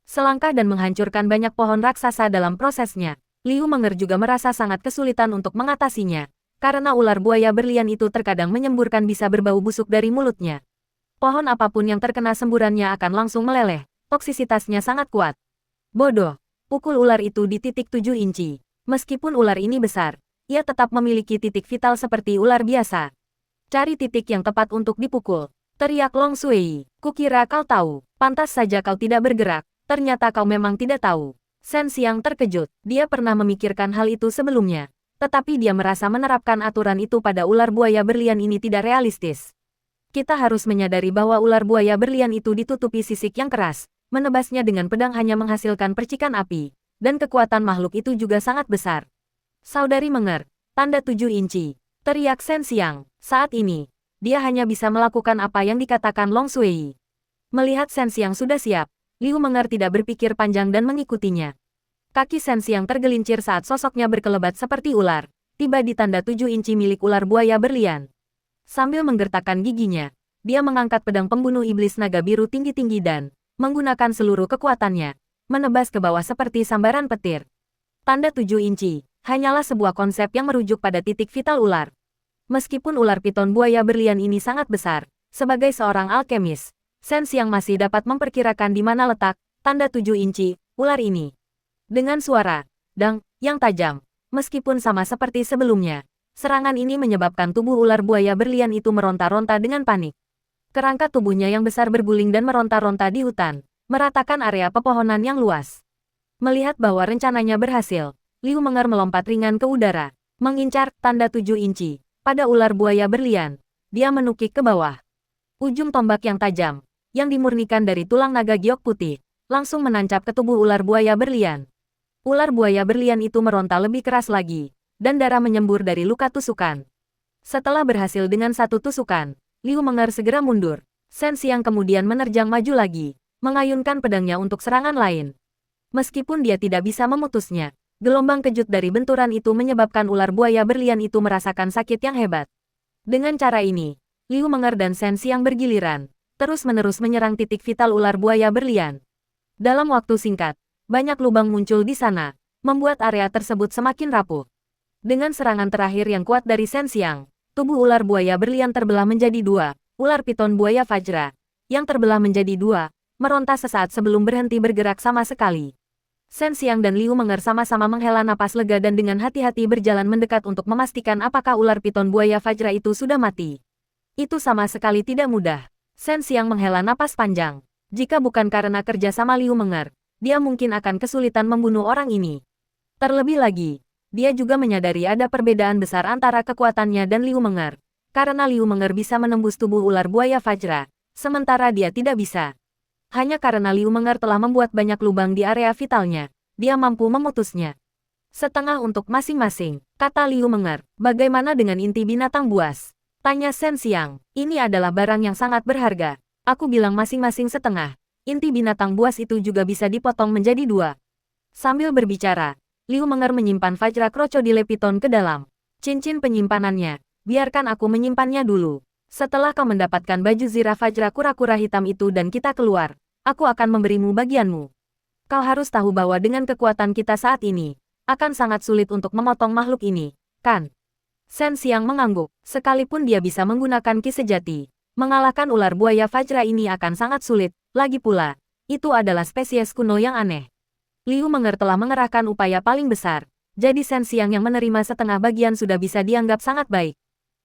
selangkah dan menghancurkan banyak pohon raksasa dalam prosesnya. Liu Menger juga merasa sangat kesulitan untuk mengatasinya, karena ular buaya berlian itu terkadang menyemburkan bisa berbau busuk dari mulutnya. Pohon apapun yang terkena semburannya akan langsung meleleh, toksisitasnya sangat kuat. Bodoh, pukul ular itu di titik 7 inci. Meskipun ular ini besar, ia tetap memiliki titik vital seperti ular biasa. Cari titik yang tepat untuk dipukul, teriak Long Sui. Kukira kau tahu, pantas saja kau tidak bergerak, ternyata kau memang tidak tahu. Shen Xiang terkejut, dia pernah memikirkan hal itu sebelumnya. Tetapi dia merasa menerapkan aturan itu pada ular buaya berlian ini tidak realistis. Kita harus menyadari bahwa ular buaya berlian itu ditutupi sisik yang keras, menebasnya dengan pedang hanya menghasilkan percikan api, dan kekuatan makhluk itu juga sangat besar. Saudari Menger, tanda 7 inci, teriak Shen Xiang. Saat ini, dia hanya bisa melakukan apa yang dikatakan Long Sui. Melihat Shen Xiang sudah siap, Liu Menger tidak berpikir panjang dan mengikutinya. Kaki Shen Xiang tergelincir saat sosoknya berkelebat seperti ular, tiba di tanda 7 inci milik ular buaya berlian. Sambil menggertakkan giginya, dia mengangkat pedang pembunuh iblis naga biru tinggi-tinggi dan menggunakan seluruh kekuatannya. menebas ke bawah seperti sambaran petir. Tanda 7 inci, hanyalah sebuah konsep yang merujuk pada titik vital ular. Meskipun ular piton buaya berlian ini sangat besar, sebagai seorang alkemis, Shen Xiang masih dapat memperkirakan di mana letak tanda 7 inci ular ini. Dengan suara dang yang tajam, meskipun sama seperti sebelumnya, serangan ini menyebabkan tubuh ular buaya berlian itu meronta-ronta dengan panik. Kerangka tubuhnya yang besar berguling dan meronta-ronta di hutan, meratakan area pepohonan yang luas. Melihat bahwa rencananya berhasil, Liu Menger melompat ringan ke udara, mengincar tanda 7 inci pada ular buaya berlian. Dia menukik ke bawah. Ujung tombak yang tajam, yang dimurnikan dari tulang naga giok putih, langsung menancap ke tubuh ular buaya berlian. Ular buaya berlian itu meronta lebih keras lagi, dan darah menyembur dari luka tusukan. Setelah berhasil dengan satu tusukan, Liu Menger segera mundur. Shen Xiang kemudian menerjang maju lagi, mengayunkan pedangnya untuk serangan lain. Meskipun dia tidak bisa memutusnya, gelombang kejut dari benturan itu menyebabkan ular buaya berlian itu merasakan sakit yang hebat. Dengan cara ini, Liu Menger dan Shen Xiang bergiliran, terus-menerus menyerang titik vital ular buaya berlian. Dalam waktu singkat, banyak lubang muncul di sana, membuat area tersebut semakin rapuh. Dengan serangan terakhir yang kuat dari Shen Xiang, tubuh ular buaya berlian terbelah menjadi dua, ular piton buaya Fajra, yang terbelah menjadi dua, meronta sesaat sebelum berhenti bergerak sama sekali. Shen Xiang dan Liu Menger sama-sama menghela napas lega dan dengan hati-hati berjalan mendekat untuk memastikan apakah ular piton buaya Fajra itu sudah mati. Itu sama sekali tidak mudah. Shen Xiang menghela napas panjang. Jika bukan karena kerja sama Liu Menger, dia mungkin akan kesulitan membunuh orang ini. Terlebih lagi, dia juga menyadari ada perbedaan besar antara kekuatannya dan Liu Menger. Karena Liu Menger bisa menembus tubuh ular buaya Fajra, sementara dia tidak bisa. Hanya karena Liu Menger telah membuat banyak lubang di area vitalnya, dia mampu memutusnya. Setengah untuk masing-masing, kata Liu Menger. Bagaimana dengan inti binatang buas? Tanya Shen Xiang. Ini adalah barang yang sangat berharga. Aku bilang masing-masing setengah. Inti binatang buas itu juga bisa dipotong menjadi dua. Sambil berbicara, Liu Menger menyimpan Fajra Crocodile Piton ke dalam cincin penyimpanannya. Biarkan aku menyimpannya dulu. Setelah kau mendapatkan baju zirah Fajra kura-kura hitam itu dan kita keluar, aku akan memberimu bagianmu. Kau harus tahu bahwa dengan kekuatan kita saat ini, akan sangat sulit untuk memotong makhluk ini, kan? Shen Xiang mengangguk. Sekalipun dia bisa menggunakan ki sejati, mengalahkan ular buaya Fajra ini akan sangat sulit. Lagi pula, itu adalah spesies kuno yang aneh. Liu Menger telah mengerahkan upaya paling besar, jadi Shen Xiang yang menerima setengah bagian sudah bisa dianggap sangat baik.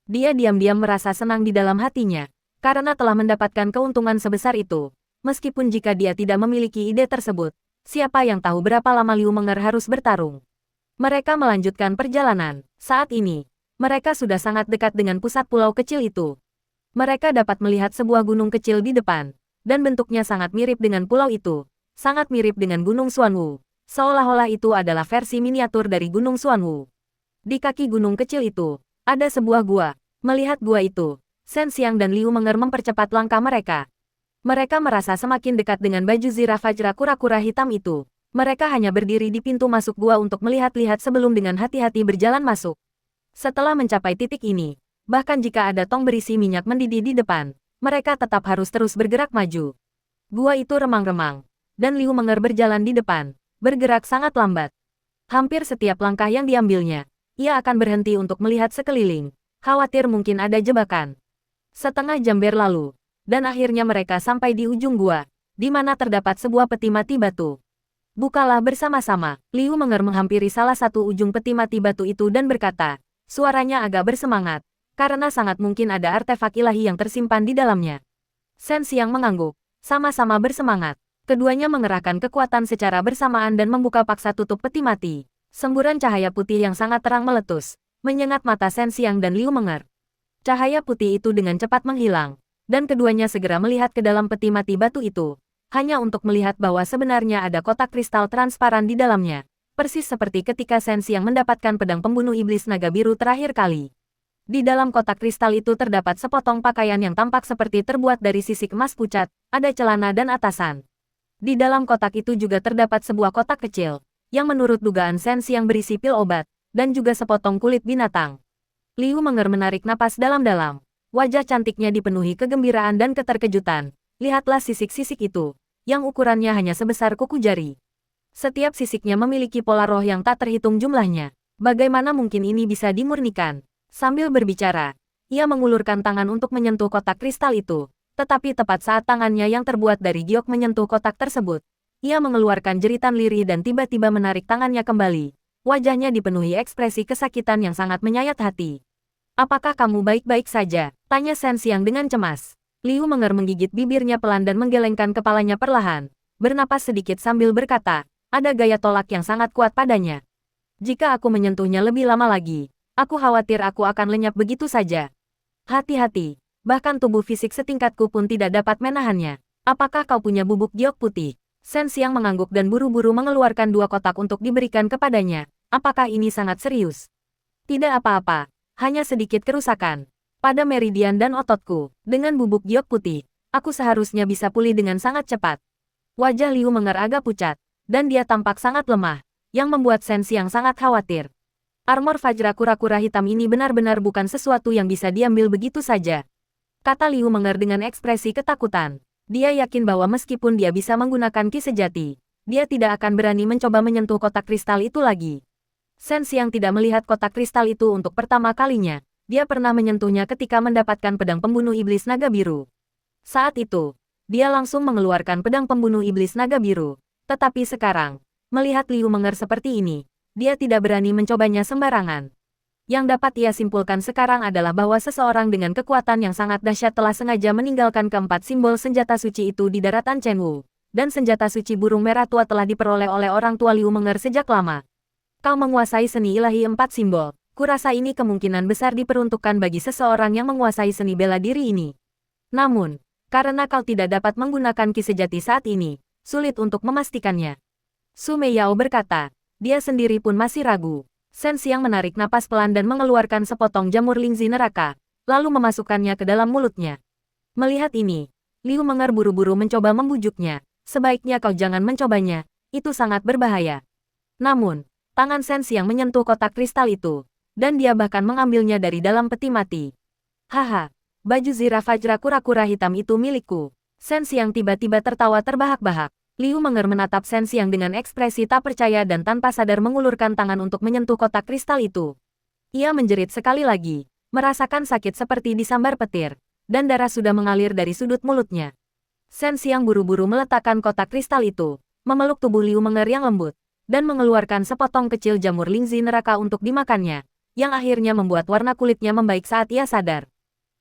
Dia diam-diam merasa senang di dalam hatinya, karena telah mendapatkan keuntungan sebesar itu. Meskipun jika dia tidak memiliki ide tersebut, siapa yang tahu berapa lama Liu Menger harus bertarung. Mereka melanjutkan perjalanan. Saat ini, mereka sudah sangat dekat dengan pusat pulau kecil itu. Mereka dapat melihat sebuah gunung kecil di depan, dan bentuknya sangat mirip dengan pulau itu. Sangat mirip dengan Gunung Xuanwu. Seolah-olah itu adalah versi miniatur dari Gunung Xuanwu. Di kaki gunung kecil itu, ada sebuah gua. Melihat gua itu, Shen Xiang dan Liu Menger mempercepat langkah mereka. Mereka merasa semakin dekat dengan baju zirah Fajra kura-kura hitam itu. Mereka hanya berdiri di pintu masuk gua untuk melihat-lihat sebelum dengan hati-hati berjalan masuk. Setelah mencapai titik ini, bahkan jika ada tong berisi minyak mendidih di depan, mereka tetap harus terus bergerak maju. Gua itu remang-remang, dan Liu Menger berjalan di depan, bergerak sangat lambat. Hampir setiap langkah yang diambilnya, ia akan berhenti untuk melihat sekeliling, khawatir mungkin ada jebakan. Setengah jam berlalu, dan akhirnya mereka sampai di ujung gua, di mana terdapat sebuah peti mati batu. Bukalah bersama-sama. Liu Menger menghampiri salah satu ujung peti mati batu itu dan berkata, suaranya agak bersemangat, karena sangat mungkin ada artefak ilahi yang tersimpan di dalamnya. Shen Xiang mengangguk, sama-sama bersemangat. Keduanya mengerahkan kekuatan secara bersamaan dan membuka paksa tutup peti mati. Semburan cahaya putih yang sangat terang meletus, menyengat mata Shen Xiang dan Liu Menger. Cahaya putih itu dengan cepat menghilang, dan keduanya segera melihat ke dalam peti mati batu itu, hanya untuk melihat bahwa sebenarnya ada kotak kristal transparan di dalamnya, persis seperti ketika Shen Xiang mendapatkan pedang pembunuh iblis naga biru terakhir kali. Di dalam kotak kristal itu terdapat sepotong pakaian yang tampak seperti terbuat dari sisik emas pucat, ada celana dan atasan. Di dalam kotak itu juga terdapat sebuah kotak kecil, yang menurut dugaan Shen Xiang berisi pil obat, dan juga sepotong kulit binatang. Liu Menger menarik napas dalam-dalam. Wajah cantiknya dipenuhi kegembiraan dan keterkejutan. Lihatlah sisik-sisik itu, yang ukurannya hanya sebesar kuku jari. Setiap sisiknya memiliki pola roh yang tak terhitung jumlahnya. Bagaimana mungkin ini bisa dimurnikan? Sambil berbicara, ia mengulurkan tangan untuk menyentuh kotak kristal itu. Tetapi tepat saat tangannya yang terbuat dari giok menyentuh kotak tersebut, ia mengeluarkan jeritan lirih dan tiba-tiba menarik tangannya kembali. Wajahnya dipenuhi ekspresi kesakitan yang sangat menyayat hati. Apakah kamu baik-baik saja? Tanya Shen Xiang dengan cemas. Liu Menger menggigit bibirnya pelan dan menggelengkan kepalanya perlahan. Bernapas sedikit sambil berkata, ada gaya tolak yang sangat kuat padanya. Jika aku menyentuhnya lebih lama lagi, aku khawatir aku akan lenyap begitu saja. Hati-hati, bahkan tubuh fisik setingkatku pun tidak dapat menahannya. Apakah kau punya bubuk giok putih? Shen Xiang mengangguk dan buru-buru mengeluarkan 2 kotak untuk diberikan kepadanya. Apakah ini sangat serius? Tidak apa-apa, hanya sedikit kerusakan pada meridian dan ototku. Dengan bubuk giok putih, aku seharusnya bisa pulih dengan sangat cepat. Wajah Liu Menger agak pucat, dan dia tampak sangat lemah, yang membuat Shen Xiang sangat khawatir. Armor Fajra kura-kura hitam ini benar-benar bukan sesuatu yang bisa diambil begitu saja. Kata Liu Menger dengan ekspresi ketakutan. Dia yakin bahwa meskipun dia bisa menggunakan ki sejati, dia tidak akan berani mencoba menyentuh kotak kristal itu lagi. Shen Xiang tidak melihat kotak kristal itu untuk pertama kalinya. Dia pernah menyentuhnya ketika mendapatkan pedang pembunuh iblis naga biru. Saat itu, dia langsung mengeluarkan pedang pembunuh iblis naga biru. Tetapi sekarang, melihat Liu Menger seperti ini, dia tidak berani mencobanya sembarangan. Yang dapat ia simpulkan sekarang adalah bahwa seseorang dengan kekuatan yang sangat dahsyat telah sengaja meninggalkan keempat simbol senjata suci itu di daratan Chenwu. Dan senjata suci burung merah tua telah diperoleh oleh orang tua Liu Menger sejak lama. Kau menguasai seni ilahi 4 simbol. Kurasa ini kemungkinan besar diperuntukkan bagi seseorang yang menguasai seni bela diri ini. Namun, karena kau tidak dapat menggunakan ki sejati saat ini, sulit untuk memastikannya. Su Meiyao berkata. Dia sendiri pun masih ragu. Shen Xiang menarik napas pelan dan mengeluarkan sepotong jamur lingzi neraka, lalu memasukkannya ke dalam mulutnya. Melihat ini, Liu Menger buru-buru mencoba membujuknya. Sebaiknya kau jangan mencobanya, itu sangat berbahaya. Namun, tangan Shen Xiang menyentuh kotak kristal itu, dan dia bahkan mengambilnya dari dalam peti mati. Haha, baju zirah Fajra kura-kura hitam itu milikku. Shen Xiang tiba-tiba tertawa terbahak-bahak. Liu Menger menatap Shen Xiang dengan ekspresi tak percaya dan tanpa sadar mengulurkan tangan untuk menyentuh kotak kristal itu. Ia menjerit sekali lagi, merasakan sakit seperti disambar petir, dan darah sudah mengalir dari sudut mulutnya. Shen Xiang buru-buru meletakkan kotak kristal itu, memeluk tubuh Liu Menger yang lembut, dan mengeluarkan sepotong kecil jamur lingzi neraka untuk dimakannya, yang akhirnya membuat warna kulitnya membaik saat ia sadar.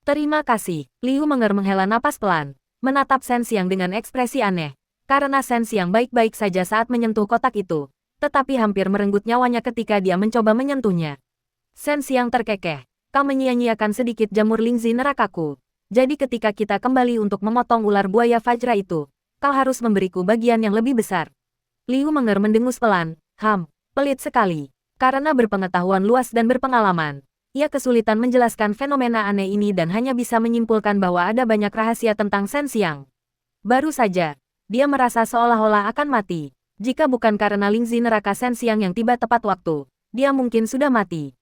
Terima kasih, Liu Menger menghela napas pelan, menatap Shen Xiang dengan ekspresi aneh. Karena Shen Xiang baik-baik saja saat menyentuh kotak itu, tetapi hampir merenggut nyawanya ketika dia mencoba menyentuhnya. Shen Xiang terkekeh, kau menyia-nyiakan sedikit jamur lingzi nerakaku. Jadi ketika kita kembali untuk memotong ular buaya Fajra itu, kau harus memberiku bagian yang lebih besar. Liu Menger mendengus pelan, pelit sekali. Karena berpengetahuan luas dan berpengalaman, ia kesulitan menjelaskan fenomena aneh ini dan hanya bisa menyimpulkan bahwa ada banyak rahasia tentang Shen Xiang. Baru saja, dia merasa seolah-olah akan mati. Jika bukan karena lingzi neraka Shen Xiang yang tiba tepat waktu, dia mungkin sudah mati.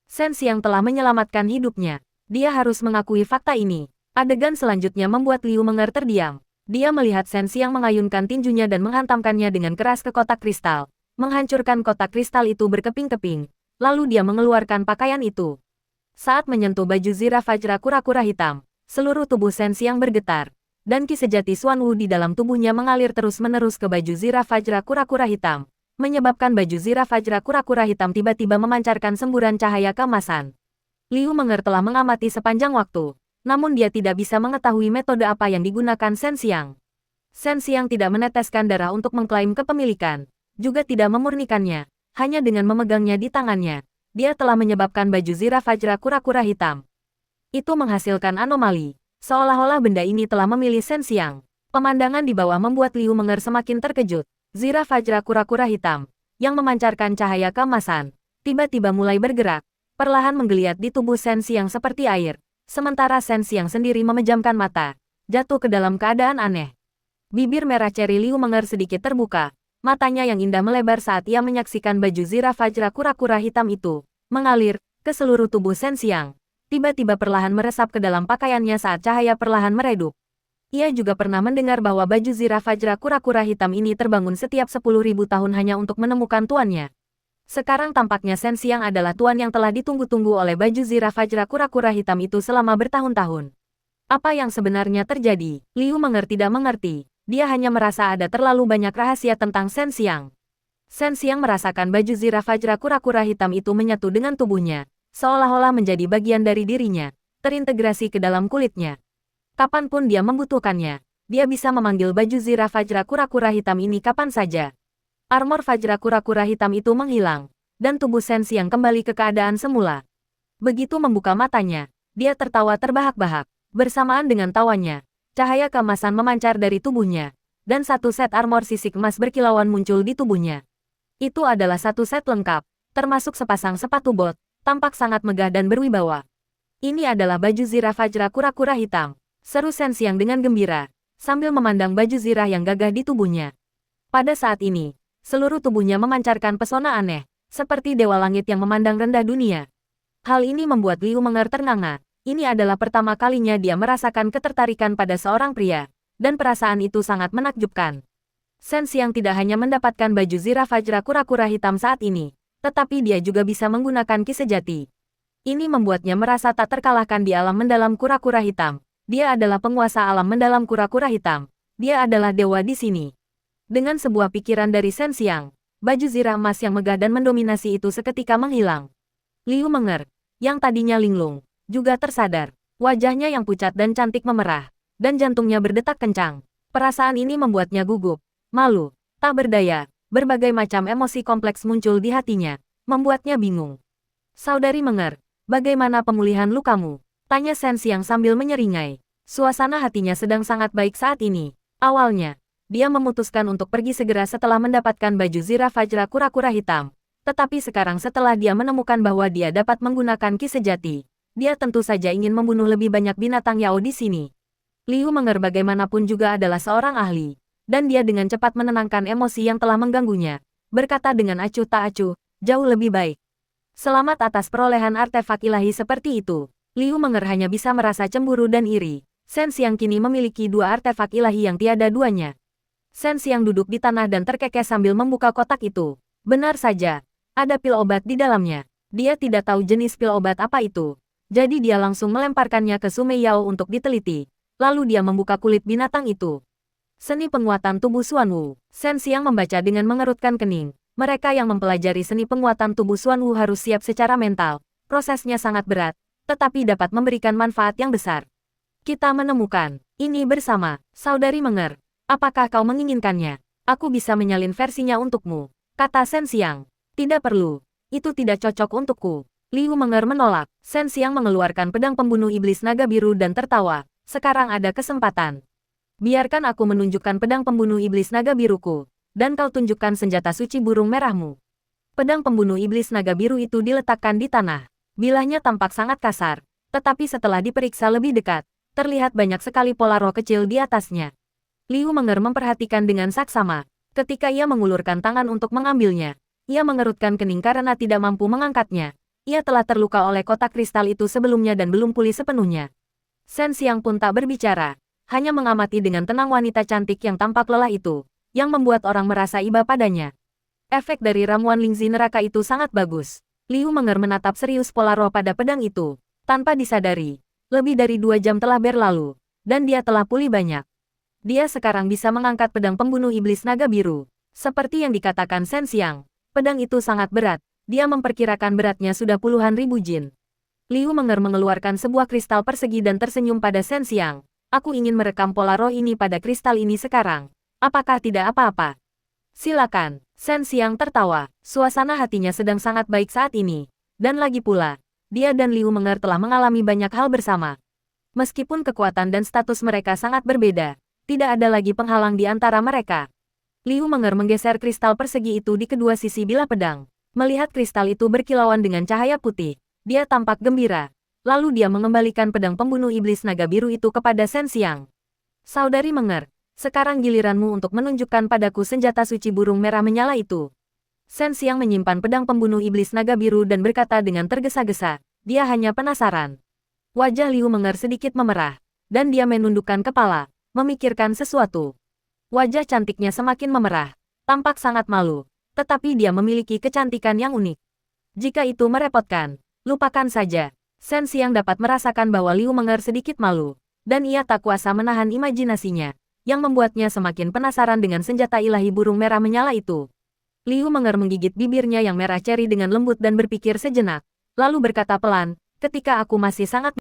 Shen Xiang telah menyelamatkan hidupnya. Dia harus mengakui fakta ini. Adegan selanjutnya membuat Liu Menger terdiam. Dia melihat Shen Xiang mengayunkan tinjunya dan menghantamkannya dengan keras ke kotak kristal. Menghancurkan kotak kristal itu berkeping-keping. Lalu dia mengeluarkan pakaian itu. Saat menyentuh baju zirah Fajra kura-kura hitam, seluruh tubuh Shen Xiang bergetar. Dan ki sejati Xuan Wu di dalam tubuhnya mengalir terus-menerus ke baju zirah Fajra kura-kura hitam, menyebabkan baju zirah Fajra kura-kura hitam tiba-tiba memancarkan semburan cahaya keemasan. Liu Menger telah mengamati sepanjang waktu, namun dia tidak bisa mengetahui metode apa yang digunakan Shen Xiang. Shen Xiang tidak meneteskan darah untuk mengklaim kepemilikan, juga tidak memurnikannya, hanya dengan memegangnya di tangannya, dia telah menyebabkan baju zirah Fajra kura-kura hitam. Itu menghasilkan anomali. Seolah-olah benda ini telah memilih Shen Xiang. Pemandangan di bawah membuat Liu Menger semakin terkejut. Zirah Fajra kura-kura hitam, yang memancarkan cahaya keemasan, tiba-tiba mulai bergerak, perlahan menggeliat di tubuh Shen Xiang seperti air. Sementara Shen Xiang sendiri memejamkan mata, jatuh ke dalam keadaan aneh. Bibir merah ceri Liu Menger sedikit terbuka, matanya yang indah melebar saat ia menyaksikan baju zirah Fajra kura-kura hitam itu mengalir ke seluruh tubuh Shen Xiang. Tiba-tiba perlahan meresap ke dalam pakaiannya saat cahaya perlahan meredup. Ia juga pernah mendengar bahwa baju zirah Fajra kura-kura hitam ini terbangun setiap 10.000 tahun hanya untuk menemukan tuannya. Sekarang tampaknya Shen Xiang adalah tuan yang telah ditunggu-tunggu oleh baju zirah Fajra kura-kura hitam itu selama bertahun-tahun. Apa yang sebenarnya terjadi? Liu tidak mengerti. Dia hanya merasa ada terlalu banyak rahasia tentang Shen Xiang. Shen Xiang merasakan baju zirah Fajra kura-kura hitam itu menyatu dengan tubuhnya, seolah-olah menjadi bagian dari dirinya, terintegrasi ke dalam kulitnya. Kapanpun dia membutuhkannya, dia bisa memanggil baju zirah Fajra kura-kura hitam ini kapan saja. Armor Fajra kura-kura hitam itu menghilang, dan tubuh Shen Xiang kembali ke keadaan semula. Begitu membuka matanya, dia tertawa terbahak-bahak. Bersamaan dengan tawanya, cahaya keemasan memancar dari tubuhnya, dan satu set armor sisik emas berkilauan muncul di tubuhnya. Itu adalah satu set lengkap, termasuk sepasang sepatu bot, tampak sangat megah dan berwibawa. Ini adalah baju zirah Fajra kura-kura hitam, seru Shen Xiang dengan gembira, sambil memandang baju zirah yang gagah di tubuhnya. Pada saat ini, seluruh tubuhnya memancarkan pesona aneh, seperti dewa langit yang memandang rendah dunia. Hal ini membuat Liu ternganga. Ini adalah pertama kalinya dia merasakan ketertarikan pada seorang pria, dan perasaan itu sangat menakjubkan. Shen Xiang tidak hanya mendapatkan baju zirah Fajra kura-kura hitam saat ini, tetapi dia juga bisa menggunakan ki sejati. Ini membuatnya merasa tak terkalahkan di alam mendalam kura-kura hitam. Dia adalah penguasa alam mendalam kura-kura hitam. Dia adalah dewa di sini. Dengan sebuah pikiran dari Shen Xiang, baju zirah emas yang megah dan mendominasi itu seketika menghilang. Liu yang tadinya linglung, juga tersadar. Wajahnya yang pucat dan cantik memerah, dan jantungnya berdetak kencang. Perasaan ini membuatnya gugup, malu, tak berdaya. Berbagai macam emosi kompleks muncul di hatinya, membuatnya bingung. Saudari bagaimana pemulihan lukamu? Tanya Shen Xiang sambil menyeringai. Suasana hatinya sedang sangat baik saat ini. Awalnya, dia memutuskan untuk pergi segera setelah mendapatkan baju zirah Fajra kura-kura hitam. Tetapi sekarang setelah dia menemukan bahwa dia dapat menggunakan ki sejati, dia tentu saja ingin membunuh lebih banyak binatang Yao di sini. Liu bagaimanapun juga adalah seorang ahli, dan dia dengan cepat menenangkan emosi yang telah mengganggunya, berkata dengan acuh tak acuh, jauh lebih baik. Selamat atas perolehan artefak ilahi seperti itu. Liu hanya bisa merasa cemburu dan iri. Shen Xiang kini memiliki dua artefak ilahi yang tiada duanya. Shen Xiang duduk di tanah dan terkekeh sambil membuka kotak itu. Benar saja, ada pil obat di dalamnya. Dia tidak tahu jenis pil obat apa itu. Jadi dia langsung melemparkannya ke Sumei Yao untuk diteliti. Lalu dia membuka kulit binatang itu. Seni penguatan tubuh Xuanwu. Shen Xiang membaca dengan mengerutkan kening. Mereka yang mempelajari seni penguatan tubuh Xuanwu harus siap secara mental. Prosesnya sangat berat, tetapi dapat memberikan manfaat yang besar. Kita menemukan ini bersama, Saudari Apakah kau menginginkannya? Aku bisa menyalin versinya untukmu, kata Shen Xiang. Tidak perlu, itu tidak cocok untukku. Liu menolak. Shen Xiang mengeluarkan pedang pembunuh iblis naga biru dan tertawa. Sekarang ada kesempatan. Biarkan aku menunjukkan pedang pembunuh iblis naga biruku, dan kau tunjukkan senjata suci burung merahmu. Pedang pembunuh iblis naga biru itu diletakkan di tanah. Bilahnya tampak sangat kasar, tetapi setelah diperiksa lebih dekat, terlihat banyak sekali pola roh kecil di atasnya. Liu memperhatikan dengan saksama. Ketika ia mengulurkan tangan untuk mengambilnya, ia mengerutkan kening karena tidak mampu mengangkatnya. Ia telah terluka oleh kotak kristal itu sebelumnya dan belum pulih sepenuhnya. Shen Xiang pun tak berbicara, hanya mengamati dengan tenang wanita cantik yang tampak lelah itu, yang membuat orang merasa iba padanya. Efek dari ramuan Lingzi neraka itu sangat bagus. Liu menatap serius pola roh pada pedang itu. Tanpa disadari, lebih dari 2 jam telah berlalu, dan dia telah pulih banyak. Dia sekarang bisa mengangkat pedang pembunuh iblis naga biru. Seperti yang dikatakan Shen Xiang, pedang itu sangat berat. Dia memperkirakan beratnya sudah puluhan ribu jin. Liu mengeluarkan sebuah kristal persegi dan tersenyum pada Shen Xiang. Aku ingin merekam pola roh ini pada kristal ini sekarang. Apakah tidak apa-apa? Silakan. Shen Xiang tertawa. Suasana hatinya sedang sangat baik saat ini. Dan lagi pula, dia dan Liu telah mengalami banyak hal bersama. Meskipun kekuatan dan status mereka sangat berbeda, tidak ada lagi penghalang di antara mereka. Liu menggeser kristal persegi itu di kedua sisi bilah pedang. Melihat kristal itu berkilauan dengan cahaya putih, dia tampak gembira. Lalu dia mengembalikan pedang pembunuh iblis naga biru itu kepada Shen Xiang. Saudari sekarang giliranmu untuk menunjukkan padaku senjata suci burung merah menyala itu. Shen Xiang menyimpan pedang pembunuh iblis naga biru dan berkata dengan tergesa-gesa, dia hanya penasaran. Wajah Liu sedikit memerah, dan dia menundukkan kepala, memikirkan sesuatu. Wajah cantiknya semakin memerah, tampak sangat malu, tetapi dia memiliki kecantikan yang unik. Jika itu merepotkan, lupakan saja. Shen Xiang dapat merasakan bahwa Liu Menger sedikit malu, dan ia tak kuasa menahan imajinasinya, yang membuatnya semakin penasaran dengan senjata ilahi burung merah menyala itu. Liu Menger menggigit bibirnya yang merah ceri dengan lembut dan berpikir sejenak, lalu berkata pelan, ketika aku masih sangat